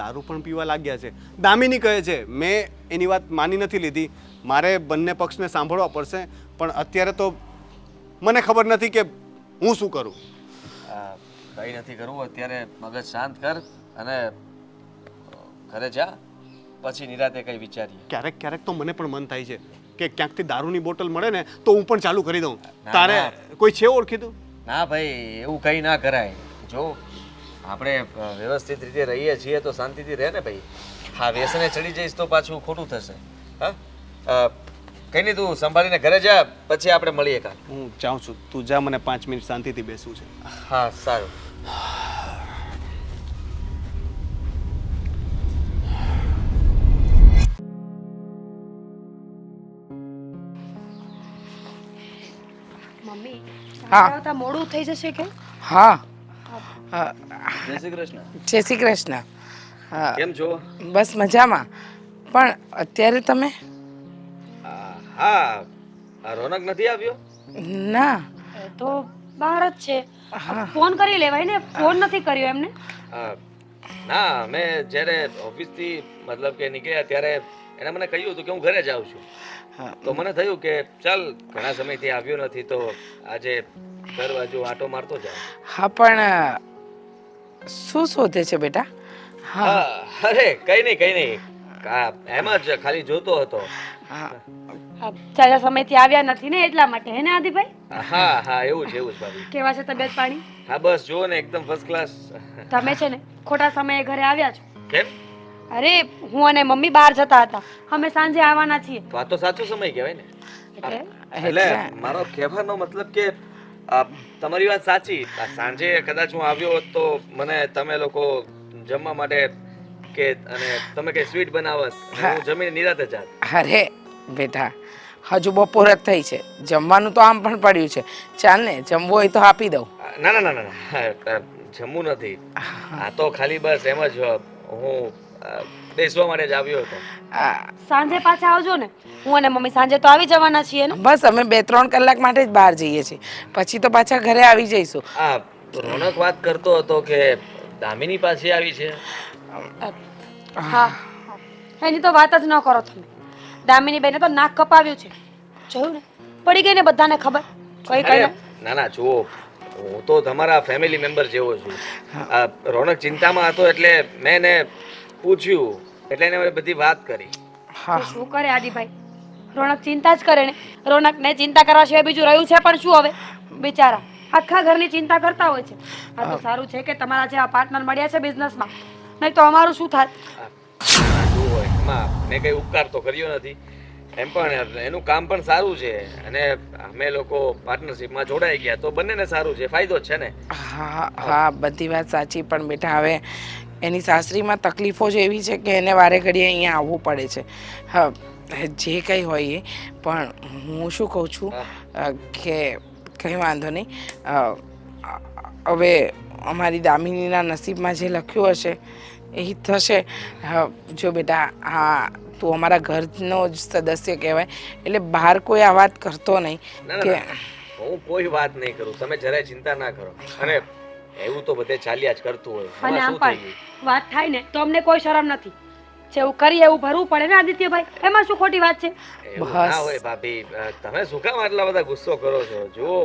દારૂ પણ પીવા લાગ્યા છે. દામિની કહે છે, મેં એની વાત માની નથી લીધી, મારે બંને પક્ષને સાંભળવા પડશે, પણ અત્યારે તો મને ખબર નથી કે હું શું કરું. કંઈ નથી કરવું અત્યારે, મગજ શાંત કર અને ઘરે જા, પછી નિરાતે કંઈ વિચારીએ. ક્યારેક ક્યારેક તો મને પણ મન થાય છે કે ક્યાંકથી દારૂની બોટલ મળે ને તો હું પણ ચાલુ કરી દઉં. તારે કોઈ છે ઓળખીતું? ના ભાઈ, એવું કંઈ ના કરાય. જો આપણે વ્યવસ્થિત રીતે રહીએ છીએ તો શાંતિથી રહે ને ભાઈ. હા, વ્યસને ચડી જઈશ તો પાછું ખોટું થશે. હા, કંઈ નહીં, તું સંભાળીને ઘરે જા, પછી આપણે મળીએ કાલ. હું જાઉં છું, તું જા, મને 5 મિનિટ શાંતિથી બેસવું છે. હા, સારું. મમ્મી હા. આવતા મોડું થઈ જશે કે? હા. જય શ્રી કૃષ્ણ. જય શ્રી કૃષ્ણ. હા, કેમ છો? બસ મજામાં. પણ અત્યારે તમે? હા, આ રોનક નથી આવ્યો? ના. એ તો બહાર જ છે. હા. ફોન કરી લેવાય ને, ફોન નથી કર્યો એમને. ના, મેં જ્યારે ઓફિસથી મતલબ કે નીકળ્યા ત્યારે એણે મને કહ્યું હતું કે હું ઘરે જાઉં છું. તો મને થયું કે ચાલ ઘણા સમયથી આવ્યો નથી તો આજે ઘર બાજુ આંટો મારતો જાઉં. હા, પણ શું શોધે છે બેટા? હા. અરે કંઈ નહીં, એમ જ ખાલી જોતો હતો. હા. ચાલા સમયથી આવ્યા નથી ને એટલા માટે, હે ને આદિભાઈ? હા, એવું જ ભાભી. કેવા છે તબિયત પાણી? હા, બસ જુઓ ને એકદમ ફર્સ્ટ ક્લાસ. તમે છે ને ખોટા સમયે ઘરે આવ્યા છો. કેમ? અરે હું અને મમ્મી બહાર જતા હતા, અમે સાંજે આવવાના છીએ. તો આ તો સાચો સમય કહેવાય ને. એટલે એટલે મારો કહેવાનો મતલબ કે તમારી વાત સાચી. આ સાંજે કદાચ હું આવ્યો હોત તો મને તમે લોકો જમવા માટે કે અને તમે કઈ સ્વીટ બનાવત, હું જમીને નિરાતે જાત. અરે બેટા, હજુ બપોર જ થઈ છે, જમવાનું તો આમ પણ પડ્યું છે. ચાલ ને, જમવું હોય તો આપી દઉં. ના, જમવું નથી. આ તો ખાલી બસ એમ જ હું બેસવા માટે જ આવ્યો હતો. સાંજે પાછા આવજો ને, હું અને મમ્મી સાંજે તો આવી જવાના છીએ ને. બસ અમે 2-3 કલાક માટે જ બહાર જઈએ છીએ, પછી તો પાછા ઘરે આવી જઈશું. રોનક વાત કરતો હતો કે દામિની પાસે આવી છે. હા, એની તો વાત જ ન કરો તમે. દામિની બેને તો નાક કપાવ્યું છે, જોયું ને? પડી ગઈ ને બધાને ખબર. કઈ ના જુઓ, હું તો તમારા ફેમિલી મેમ્બર જેવો છું. રોનક ચિંતામાં હતો એટલે મેં એને પૂછ્યું, એટલે એને બધી વાત કરી. તો શું કરે આદિભાઈ? રોનક ચિંતા જ કરે ને. રોનકને ચિંતા કરવા સિવાય બીજું રહ્યું છે પણ શું હવે? બિચારા આખા ઘરની ચિંતા કરતા હોય છે. આ તો સારું છે કે તમારા જેવા પાર્ટનર મળ્યા છે બિઝનેસમાં, નહીં તો અમારું શું થાય? જુઓ, એમાં મેં કઈ ઉપકાર તો કર્યો નથી. એમ પણ એનું કામ પણ સારું છે અને અમે લોકો પાર્ટનરશિપમાં જોડાઈ ગયા તો બંનેને સારું છે, ફાયદો જ છે ને. હા હા, બધી વાત સાચી, પણ બેટા હવે એની સાસરીમાં તકલીફો જ એવી છે કે એને વારે ઘડીએ અહીંયા આવવું પડે છે. હા, જે કંઈ હોય એ, પણ હું શું કહું છું કે કંઈ વાંધો નહીં. હવે અમારી દામિનીના નસીબમાં જે લખ્યું હશે એ જ થશે. જો બેટા, હા, તું અમારા ઘરનો જ સદસ્ય કહેવાય, એટલે બહાર કોઈ આ વાત કરતો નહીં ના ના કે ના, હું કોઈ વાત નહીં કરું, તમે જરાય ચિંતા ના કરો. અને એવું તો બધે ચાલ્યા જ કરતું હોય, અને એમાં આમ શું થઈ પણ ગયું? વાત થાય ને તો અમને કોઈ શરમ નથી. જેવું કરીએ એવું ભરવું પડે ને આદિત્યભાઈ, એમાં શું ખોટી વાત છે? એવું ના હોય ભાભી, તમે શું કામ આટલા બધા ગુસ્સો કરો છો? જુઓ,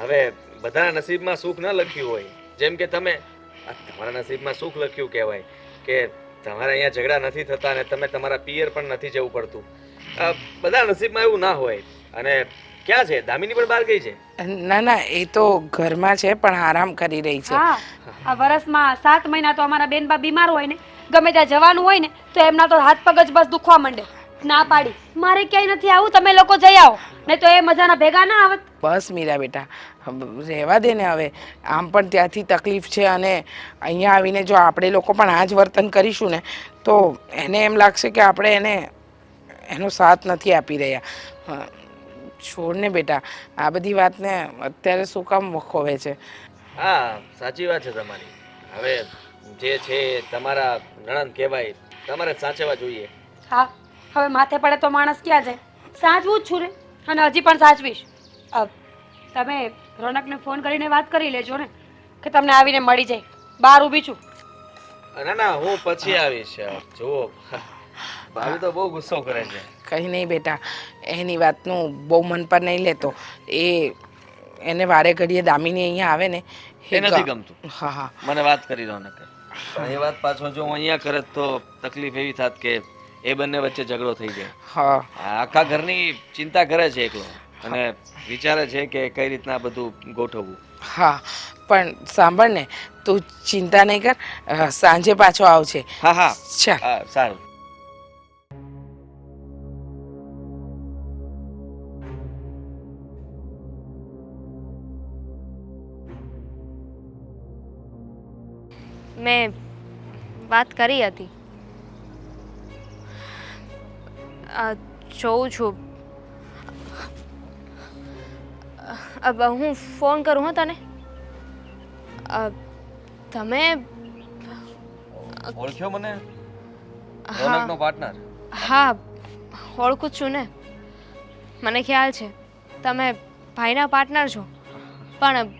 હવે બધાના નસીબમાં સુખ ન લખ્યું હોય. જેમ કે તમારા નસીબમાં સુખ લખ્યું કહેવાય કે તમારે અહીંયા ઝઘડા નથી થતા અને તમે તમારા પિયર પણ નથી જવું પડતું. બધા નસીબમાં એવું ના હોય. અને ક્યાં છે દામિની? પણ બહાર ગઈ છે? ના ના, એ તો ઘરમાં છે, પણ આરામ કરી રહી છે. હા, આ વર્ષમાં 7 મહિના તો અમારા બેનબા બીમાર હોય ને, ગમે ત્યાં જવાનું હોય ને તો એમના તો હાથ પગ જ બસ દુખવા માંડે. ના પાડી, મારે ક્યાંય નથી આવું, તમે લોકો જઈ આવો, નહીં તો એ મજાના ભેગા ના આવત. બસ મીરા બેટા, રહેવા દે ને હવે. આમ પણ ત્યાંથી તકલીફ છે અને અહીંયા આવીને જો આપણે લોકો પણ આ જ વર્તન કરીશું ને તો એને એમ લાગશે કે આપણે એનો સાથ નથી આપી રહ્યા. છોડ ને બેટા, આ બધી વાતને અત્યારે શું કામ વખોવે છે? હા, સાચી વાત છે તમારી. હવે જે છે તમારા નણંદ કહેવાય, તમારે જ સાચવવા જોઈએ. હા, હવે માથે પડે તો માણસ ક્યાં જાય? સાચવું જ છું ને, અને હજી પણ સાચવીશ. તમે રોનકને ફોન કરીને વાત કરી લેજો ને કે તમને આવીને મળી જાય. બહાર ઊભી છું. ના ના, હું પછી આવીશ. જુઓ, ભાભી તો બહુ ગુસ્સો કરે છે. કંઈ નહીં બેટા, એની વાતનું બહુ મન પર નહીં લેતો. એને વારે ઘડીએ દામિની અહીંયા આવે ને એ નથી ગમતું. હા હા, મને વાત કરી રોનકે, પણ એ વાત પાછો જો હું અહીંયા કરે તો તકલીફ એવી થાત કે એ બંને વચ્ચે ઝઘડો થઈ જાય. હા આખા ઘરની ચિંતા કરે છે એકલો અને વિચારે છે કે કઈ રીતના બધું ગોઠવવું. હા, પણ સાંભળ ને, તું ચિંતા નહીં કર, સાંજે પાછો આવશે. હા હા, ચાલ. સારું. મેં વાત કરી હતી. જોઉં છું. હું ફોન કરું હો તને. તમે ઓળખ્યો મને? રોનકનો પાર્ટનર. હા, ઓળખું જ છું ને. મને ખ્યાલ છે તમે ભાઈના પાર્ટનર છો, પણ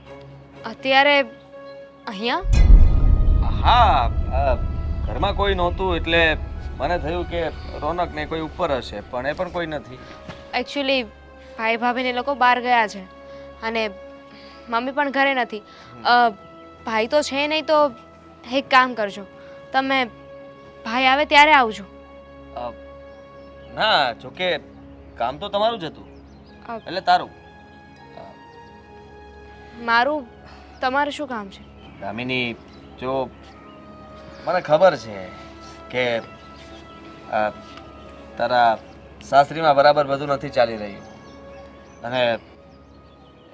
અત્યારે અહીંયા? હા, ઘરમાં કોઈ નહોતું એટલે મને થયું કે રોનકને કોઈ ઉપર હશે, પણ એ પણ કોઈ નથી. એકચ્યુઅલી ભાઈ ભાભીને લોકો બહાર ગયા છે અને મમ્મી પણ ઘરે નથી. ભાઈ તો છે નહીં, તો એક કામ કરજો, તમે ભાઈ આવે ત્યારે આવજો. ના, જોકે કામ તો તમારું જ હતું, એટલે તારું. મારું તમારું શું કામ છે? દામિની, જો મને ખબર છે કે તારા સાસરીમાં બરાબર બધું નથી ચાલી રહ્યું અને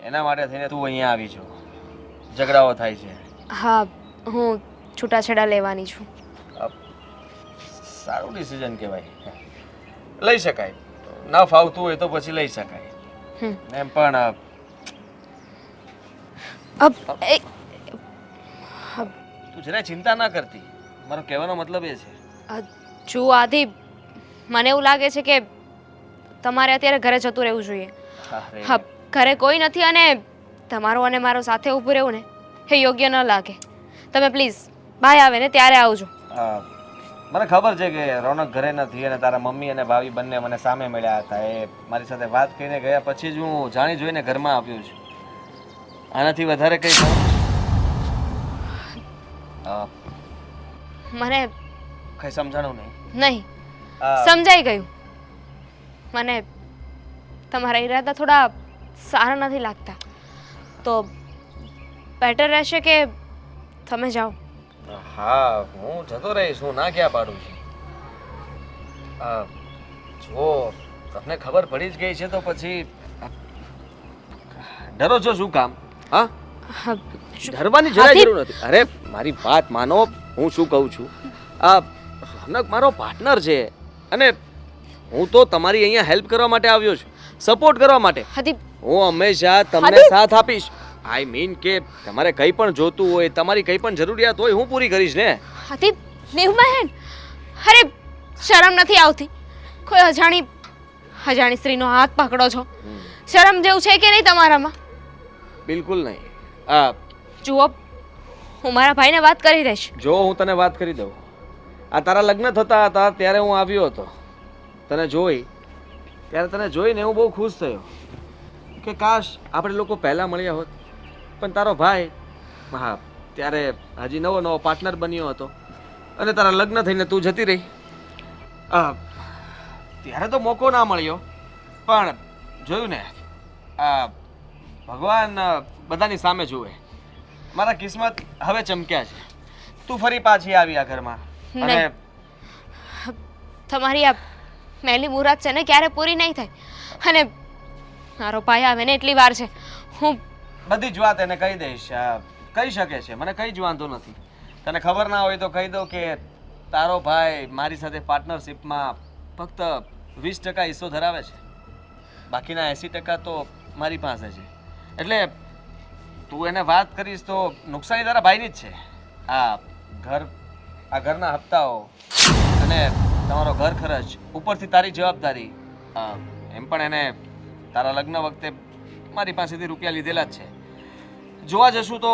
એના માટે થઈને તું અહીંયા આવી છો. ઝઘડાઓ થાય છે. હા, હું છૂટાછેડા લેવાની છું. સારું ડિસિઝન કહેવાય, લઈ શકાય. ના ફાવતું હોય તો પછી લઈ શકાય. એમ પણ તું જરાય ચિંતા ના કરતી, મારો કહેવાનો મતલબ એ છે. જો આદિ, મને એવું લાગે છે કે તમારે અત્યારે ઘરે જતું રહેવું જોઈએ. હા, ઘરે કોઈ નથી અને તમારો અને મારો સાથે ઊભું રહેવું ને એ યોગ્ય ન લાગે. તમે પ્લીઝ ભાઈ આવે ને ત્યારે આવજો. મને ખબર છે કે રોનક ઘરે નથી અને તારા મમ્મી અને ભાભી બંને મને સામે મળ્યા હતા. એ મારી સાથે વાત કરીને ગયા પછી જ હું જાણી જોઈને ઘરમાં આવ્યો છું. આનાથી વધારે કંઈ મને કંઈ સમજાણું નહીં. નહીં સમજાઈ ગયું. મને તમારા ઈરાદા થોડા સારા નથી લાગતા, તો બેટર રહેશે કે તમે જાઓ. હા, હું જતો રહીશ, હું ના ક્યાં પાડું છું. જો તમને ખબર પડી જ ગઈ છે તો પછી ડરો છો શું કામ? હા, ડરવાની જરાય જરૂર નથી. અરે મારી વાત માનો, હું શું કહું છું, આ રોનક મારો પાર્ટનર છે અને હું તો તમારી અહીંયા હેલ્પ કરવા માટે આવ્યો છું, સપોર્ટ કરવા માટે. હાથી હું હંમેશા તમને સાથ આપીશ. આઈ મીન કે તમારે કંઈ પણ જોતું હોય, તમારી કંઈ પણ જરૂરિયાત હોય, હું પૂરી કરીશ ને. હાથી નેહબહેન, અરે શરમ નથી આવતી? કોઈ અજાણી સ્ત્રીનો હાથ પકડો છો. શરમ જેવું છે કે નહીં તમારામાં? બિલકુલ નહીં. આ જુઓ, હું મારા ભાઈને વાત કરી દઈશ. જો હું તને વાત કરી દઉં, આ તારા લગ્ન થતા હતા ત્યારે હું આવ્યો હતો. તને જોઈને હું બહુ ખુશ થયો કે કાશ આપણે લોકો પહેલાં મળ્યા હોત. પણ તારો ભાઈ, હા, ત્યારે હજી નવો પાર્ટનર બન્યો હતો અને તારા લગ્ન થઈને તું જતી રહી. ત્યારે તો મોકો ના મળ્યો, પણ જોયું ને, આ ભગવાન બધાની સામે જુએ. મારા કિસ્મત હવે ચમક્યા છે. તું ફરી પાછી આવી આ ઘરમાં અને નહીં. તમારી આ મેલી મુરાદ છે ને ક્યારે પૂરી નહીં થાય. અને મારો ભાઈ આવે ને એટલી વાર છે, હું બધી જ વાત એને કહી દઈશ. કહી શકે છે, મને કંઈ જ વાંધો નથી. તને ખબર ના હોય તો કહી દઉં કે તારો ભાઈ મારી સાથે પાર્ટનરશિપમાં ફક્ત 20% હિસ્સો ધરાવે છે, બાકીના 80% તો મારી પાસે છે. એટલે તું એને વાત કરીશ તો નુકસાની તારા ભાઈની જ છે. આ ઘરના હપ્તાઓ અને તમારો ઘર ખર્ચ, ઉપરથી તારી જવાબદારી. એમ પણ એને તારા લગ્ન વખતે મારી પાસેથી રૂપિયા લીધેલા જ છે. જોવા જશું તો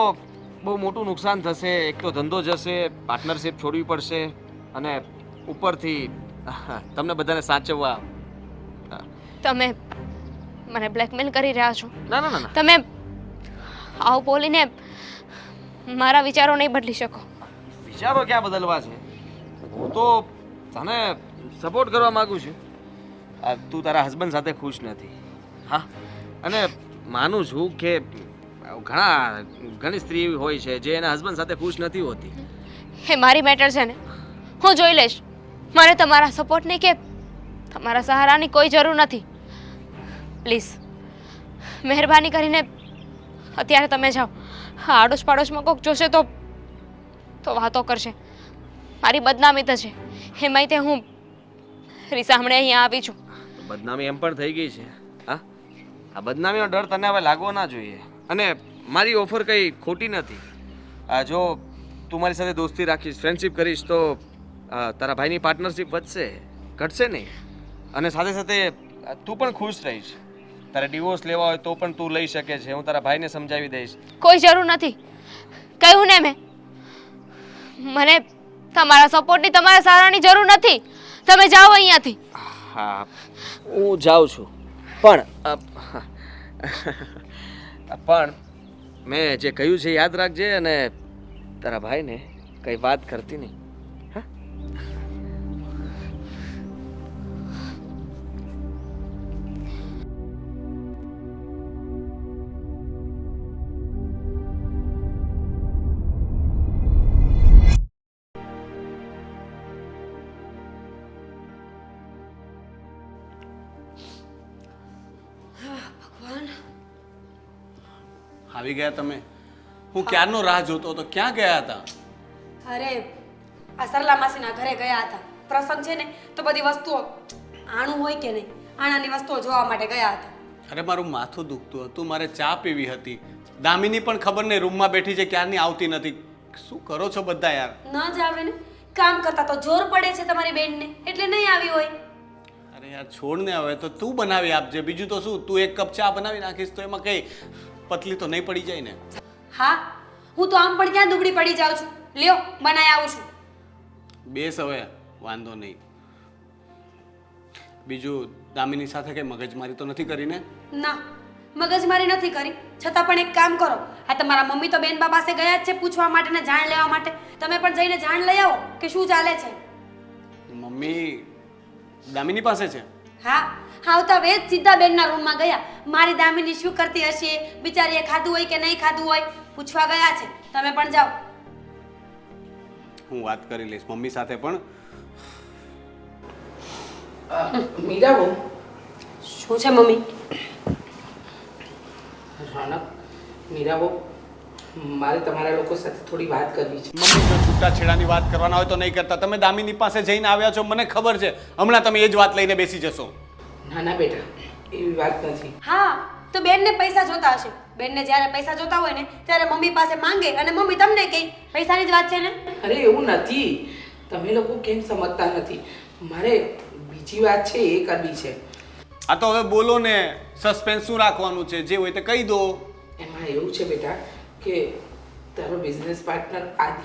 બહુ મોટું નુકસાન થશે. એક તો ધંધો જશે, પાર્ટનરશિપ છોડવી પડશે અને ઉપરથી તમને બધાને સાચવવા. તમે મને બ્લેકમેલ કરી રહ્યા છો. ના ના ના ના, તમે આવું બોલીને મારા વિચારો નહીં બદલી શકો. વિચારો ક્યાં બદલવા છે? હું તો તને સપોર્ટ કરવા માંગુ છું. તું તારા હસબન્ડ સાથે ખુશ નથી, હા, અને માનું છું કે ઘણી સ્ત્રી એવી હોય છે જે એના હસબન્ડ સાથે ખુશ નથી હોતી. એ મારી મેટર છે ને, હું જોઈ લઈશ. મને તમારા સપોર્ટની કે તમારા સહારાની કોઈ જરૂર નથી. પ્લીઝ મહેરબાની કરીને અત્યારે તમે જાઓ. આડોશ પાડોશમાં કોઈક જોશે તો વાતો કરશે. મારી બદનામી થશે. એમાંય તે હું રીસામણે અહીંયા આવી છું. બદનામી એમ પણ થઈ ગઈ છે. હા, આ બદનામીનો ડર તને હવે લાગવો ના જોઈએ. અને મારી ઓફર કંઈ ખોટી નથી. જો તું મારી સાથે દોસ્તી રાખીશ, ફ્રેન્ડશિપ કરીશ તો તારા ભાઈની પાર્ટનરશિપ વધશે, ઘટશે નહીં. અને સાથે સાથે તું પણ ખુશ રહીશ. તારે ડિવોર્સ લેવા હોય તો પણ તું લઈ શકે છે. હું તારા ભાઈને સમજાવી દઈશ. કોઈ જરૂર નથી. કહ્યું ને મેં, મને તમારા સપોર્ટની, તમારા સહારાની જરૂર નથી. તમે જાઓ અહીંયાથી. હા, હું જાઉં છું, પણ મેં જે કહ્યું છે યાદ રાખજે અને તારા ભાઈને કઈ વાત કરતી નહીં. આવી ગયા તમે? હું ક્યારનો રાહ જોતો હતો. ક્યાં ગયા હતા? અરે આ સરલા માસીના ઘરે ગયા હતા. પ્રસંગ છે ને તો બધી વસ્તુઓ આણું હોય કે નહીં, આણાની વસ્તુઓ જોવા માટે ગયા હતા. અરે મારું માથું દુખતું હતું, મારે ચા પીવી હતી. દામિની પણ ખબર નહીં રૂમમાં બેઠી છે, ક્યારની આવતી નથી. શું કરો છો બધા યાર? ન જ આવે ને, કામ કરતા તો જોર પડે છે તમારી બેનને, એટલે નહીં આવી હોય. અરે યાર છોડ ને, હવે તો તું બનાવી આપજે. બીજું તો શું, તું એક કપ ચા બનાવી નાખીશ તો એમાં કઈ પતલી તો નહીં પડી જાય ને? હા, હું તો આમ પણ ક્યાં દુબળી પડી જાઉં છું. લ્યો બનાવી આવું છું. બેસ હવે, વાંધો નહીં. બીજું દામિની સાથે કઈ મગજમારી તો નથી કરી ને? ના, મગજમારી નથી કરી. છતાં પણ એક કામ કરો, આ તમારા મમ્મી તો બેનબા પાસે ગયા જ છે પૂછવા માટે ને જાણ લેવા માટે. તમે પણ જઈને જાણ લઈ આવો કે શું ચાલે છે. મમ્મી દામિની પાસે છે? હા, આવતા વેત સીધા બેનના રૂમમાં ગયા. મારી દામિની શું કરતી હશે, બિચારીએ ખાધું હોય કે નહીં ખાધું હોય પૂછવા ગયા છે. તમે પણ જાઓ. હું વાત કરી લઈશ મમ્મી સાથે પણ. મીરાબો, શું છે મમ્મી? રોનક, મીરાબો, મારે તમારા લોકો સાથે થોડી વાત કરવી છે. મમ્મી જો છૂટાછેડાની વાત કરવાના હોય તો નહીં કરતા. તમે દામિની પાસે જઈને આવ્યા છો, મને ખબર છે. હમણાં તમે એ જ વાત લઈને બેસી જશો. ના ના બેટા, એવી વાત નથી. હા, તો બેનને પૈસા જોતા હશે. બેનને જ્યારે પૈસા જોતા હોય ને ત્યારે મમ્મી પાસે માંગે અને મમ્મી તમને કહે. પૈસાની જ વાત છે ને? અરે એવું નથી. તમે લોકો કેમ સમજતા નથી? મારે બીજી વાત છે એ કરવી છે. આ તો હવે બોલો ને, સસ્પેન્સ શું રાખવાનું છે? જે હોય તે કહી દો. એમાં એવું છે બેટા કે તારો બિઝનેસ પાર્ટનર આદિ.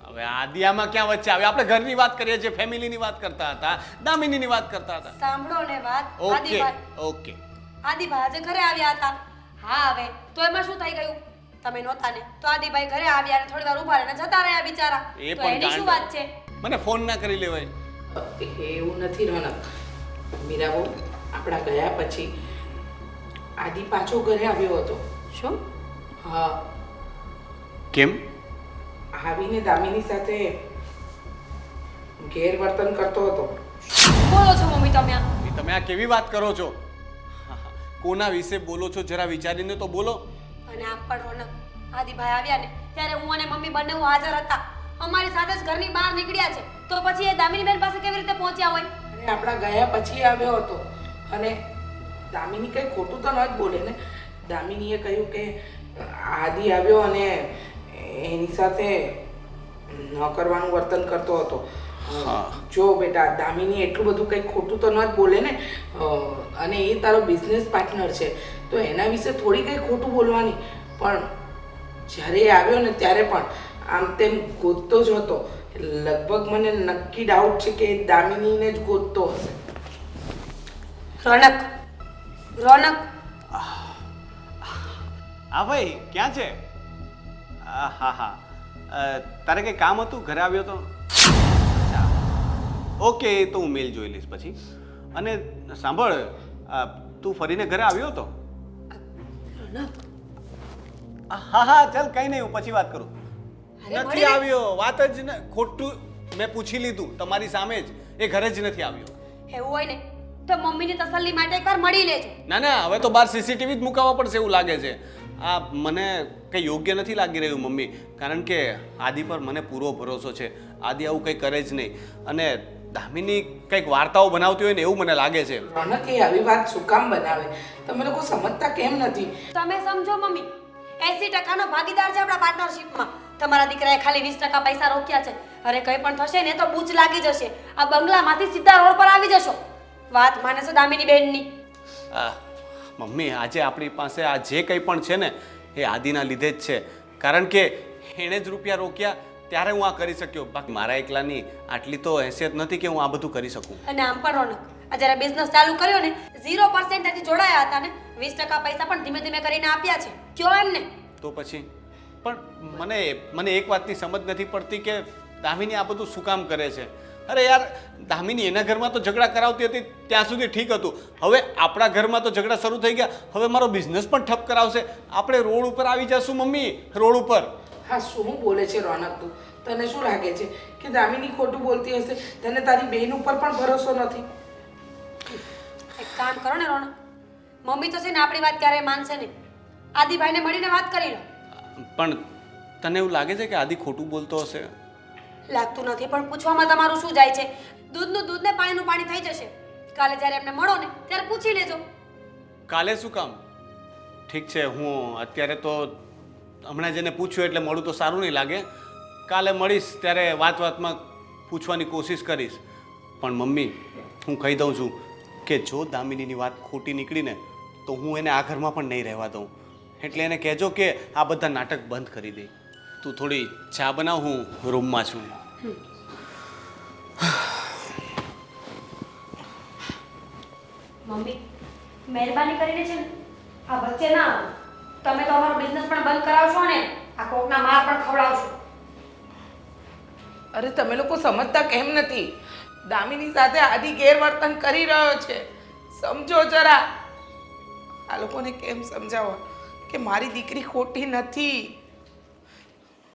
હવે આદિયામાં ક્યાં વચ્ચે આવે? આપણે ઘરની વાત કરીએ છીએ, ફેમિલીની વાત કરતા હતા, દામિનીની વાત કરતા હતા. સાંભળો ને વાત. Okay Adibhai okay. આદિભાઈ આજે ઘરે આવ્યા હતા. હા, હવે તો એમાં શું થઈ ગયું? તમે નહોતા ને તો આદિભાઈ ઘરે આવ્યા અને થોડી વાર ઉભા રહીને જતા રહ્યા બિચારા. એ તો પણ એની શું ગાંડો. વાત છે? મને ફોન ના કરી લેવાય. એવું નથી રોનક. મીરાબો, આપણા ગયા પછી આદિ પાછો ઘરે આવ્યો હતો. શું? હા, કેમ? આવીને દામિની સાથે ગેરવર્તન કરતો હતો. બોલો છો મમ્મી તમે આ? એ તમે આ કેવી વાત કરો છો? કોના વિશે બોલો છો? જરા વિચારીને તો બોલો. અને આમ પણ રોનક, આદિભાઈ આવ્યા ને ત્યારે હું અને મમ્મી બંને હાજર હતા. અમારી સાથે જ ઘરની બહાર નીકળ્યા છે. તો પછી એ દામિની બેન પાસે કેવી રીતે પહોંચ્યા હોય? અને આપણા ગયા પછી આવ્યો હતો. અને દામિની કંઈ ખોટું તો ન જ બોલે ને. દામિનીએ કહ્યું કે આદિ આવ્યો અને એની સાથે ન કરવાનું વર્તન કરતો હતો. જો બેટા, દામિની એટલું બધું કંઈ ખોટું તો ન જ બોલે ને. અને એ તારો બિઝનેસ પાર્ટનર છે તો એના વિશે થોડી કંઈ ખોટું બોલવાની. પણ જ્યારે એ આવ્યો ને ત્યારે પણ આમ તેમ ગોતતો જ હતો. લગભગ મને નક્કી ડાઉટ છે કે એ દામિનીને જ ગોતતો હશે. રોનક, રોનક, હા ભાઈ, ક્યાં છે? હા હા. તારે કંઈ કામ હતું? ઘરે આવ્યો તો? ઓકે, તો હું મેલ જોઈ લઈશ પછી. અને સાંભળ, તું ફરીને ઘરે આવ્યો હતો? રોનક, હા હા, ચાલ કંઈ નહીં, હું પછી વાત કરું. અરે નથી આવ્યો. વાત જ ને ખોટું. મેં પૂછી લીધું તમારી સામે જ. એ ઘરે જ નથી આવ્યો. એવું હોય ને તો મમ્મીની તસલ્લી માટે એકવાર મળી લેજો. ના ના, હવે તો બહાર સીસીટીવી જ મુકાવવા પડશે એવું લાગે છે. આ મને કંઈ યોગ્ય નથી લાગી રહ્યું મમ્મી, કારણ કે આદિ પર મને પૂરો ભરોસો છે. આદિ આવું કંઈ કરે જ નહીં. અને દામિની કંઈક વાર્તાઓ બનાવતી હોય ને એવું મને લાગે છે. રોનક, એ આવી વાત શું કામ બનાવે? તમે લોકો સમજતા કેમ નથી? તમે સમજો મમ્મી, 80% ભાગીદાર છે આપણા પાર્ટનરશિપમાં. તમારા દીકરાએ ખાલી 20% પૈસા રોક્યા છે. અરે કંઈ પણ થશે ને તો બૂચ લાગી જશે. આ બંગલામાંથી સીધા રોડ પર આવી જશો. વાત માને છે દામિની બેનની. મમ્મી, આજે આપણી પાસે આ જે કંઈ પણ છે ને એ આદિના લીધે જ છે. કારણ કે એણે જ રૂપિયા રોક્યા ત્યારે હું આ કરી શક્યો. બાકી મારા એકલાની આટલી તો હેસિયત નથી કે હું આ બધું કરી શકું. અને આમ પણ રોનક, આ જ્યારે બિઝનેસ ચાલુ કર્યો ને 0% થી જોડાયા હતા ને 20% પૈસા પણ ધીમે ધીમે કરીને આપ્યા છે. કયો એમને? તો પછી પણ મને એક વાતની સમજ નથી પડતી કે દામિની આ બધું શું કામ કરે છે. અરે યાર, દામિની એના ઘરમાં તો ઝઘડા કરાવતી હતી ત્યાં સુધી ઠીક હતું. હવે આપણા ઘરમાં તો ઝઘડા શરૂ થઈ ગયા. હવે મારો બિઝનેસ પણ ઠપ કરાવશે. આપણે રોડ ઉપર આવી જશું મમ્મી, રોડ ઉપર. હા, શું બોલે છે રોનક તું? તને શું લાગે છે કે દામિની ખોટું બોલતી હશે? તને તારી બહેન ઉપર પણ ભરોસો નથી? એક કામ કરો ને રોનક, મમ્મી તો છે ને આપણી વાત ક્યારેય માનશે નહીં. આદિભાઈને મળીને વાત કરી લો. પણ તને એવું લાગે છે કે આદિ ખોટું બોલતો હશે? લાગતું નથી, પણ પૂછવામાં તમારું શું જાય છે? દૂધનું દૂધ ને પાણીનું પાણી થઈ જશે. કાલે જ્યારે એમને મળો ને ત્યારે પૂછી લેજો. કાલે શું કામ? ઠીક છે, હું અત્યારે તો હમણાં જેને પૂછ્યું એટલે મળું તો સારું નહીં લાગે. કાલે મળીશ ત્યારે વાતમાં પૂછવાની કોશિશ કરીશ. પણ મમ્મી, હું કહી દઉં છું કે જો દામિનીની વાત ખોટી નીકળીને તો હું એને આ ઘરમાં પણ નહીં રહેવા દઉં. એટલે એને કહેજો કે આ બધા નાટક બંધ કરી દે. તું થોડી ચા બનાવ, હું રૂમમાં છું. મમ્મી, મહેરબાની કરીને છે ને આ વચ્ચે ના આવો. તમે તો અમારો બિઝનેસ પણ બંધ કરાવશો ને આ કોકના માર પણ ખવડાવશો. અરે તમે લોકો સમજતા કેમ નથી? દામિની સાથે આદિ ગેરવર્તન કરી રહ્યો છે. સમજો જરા. આ લોકોને કેમ સમજાવવા કે મારી દીકરી ખોટી નથી.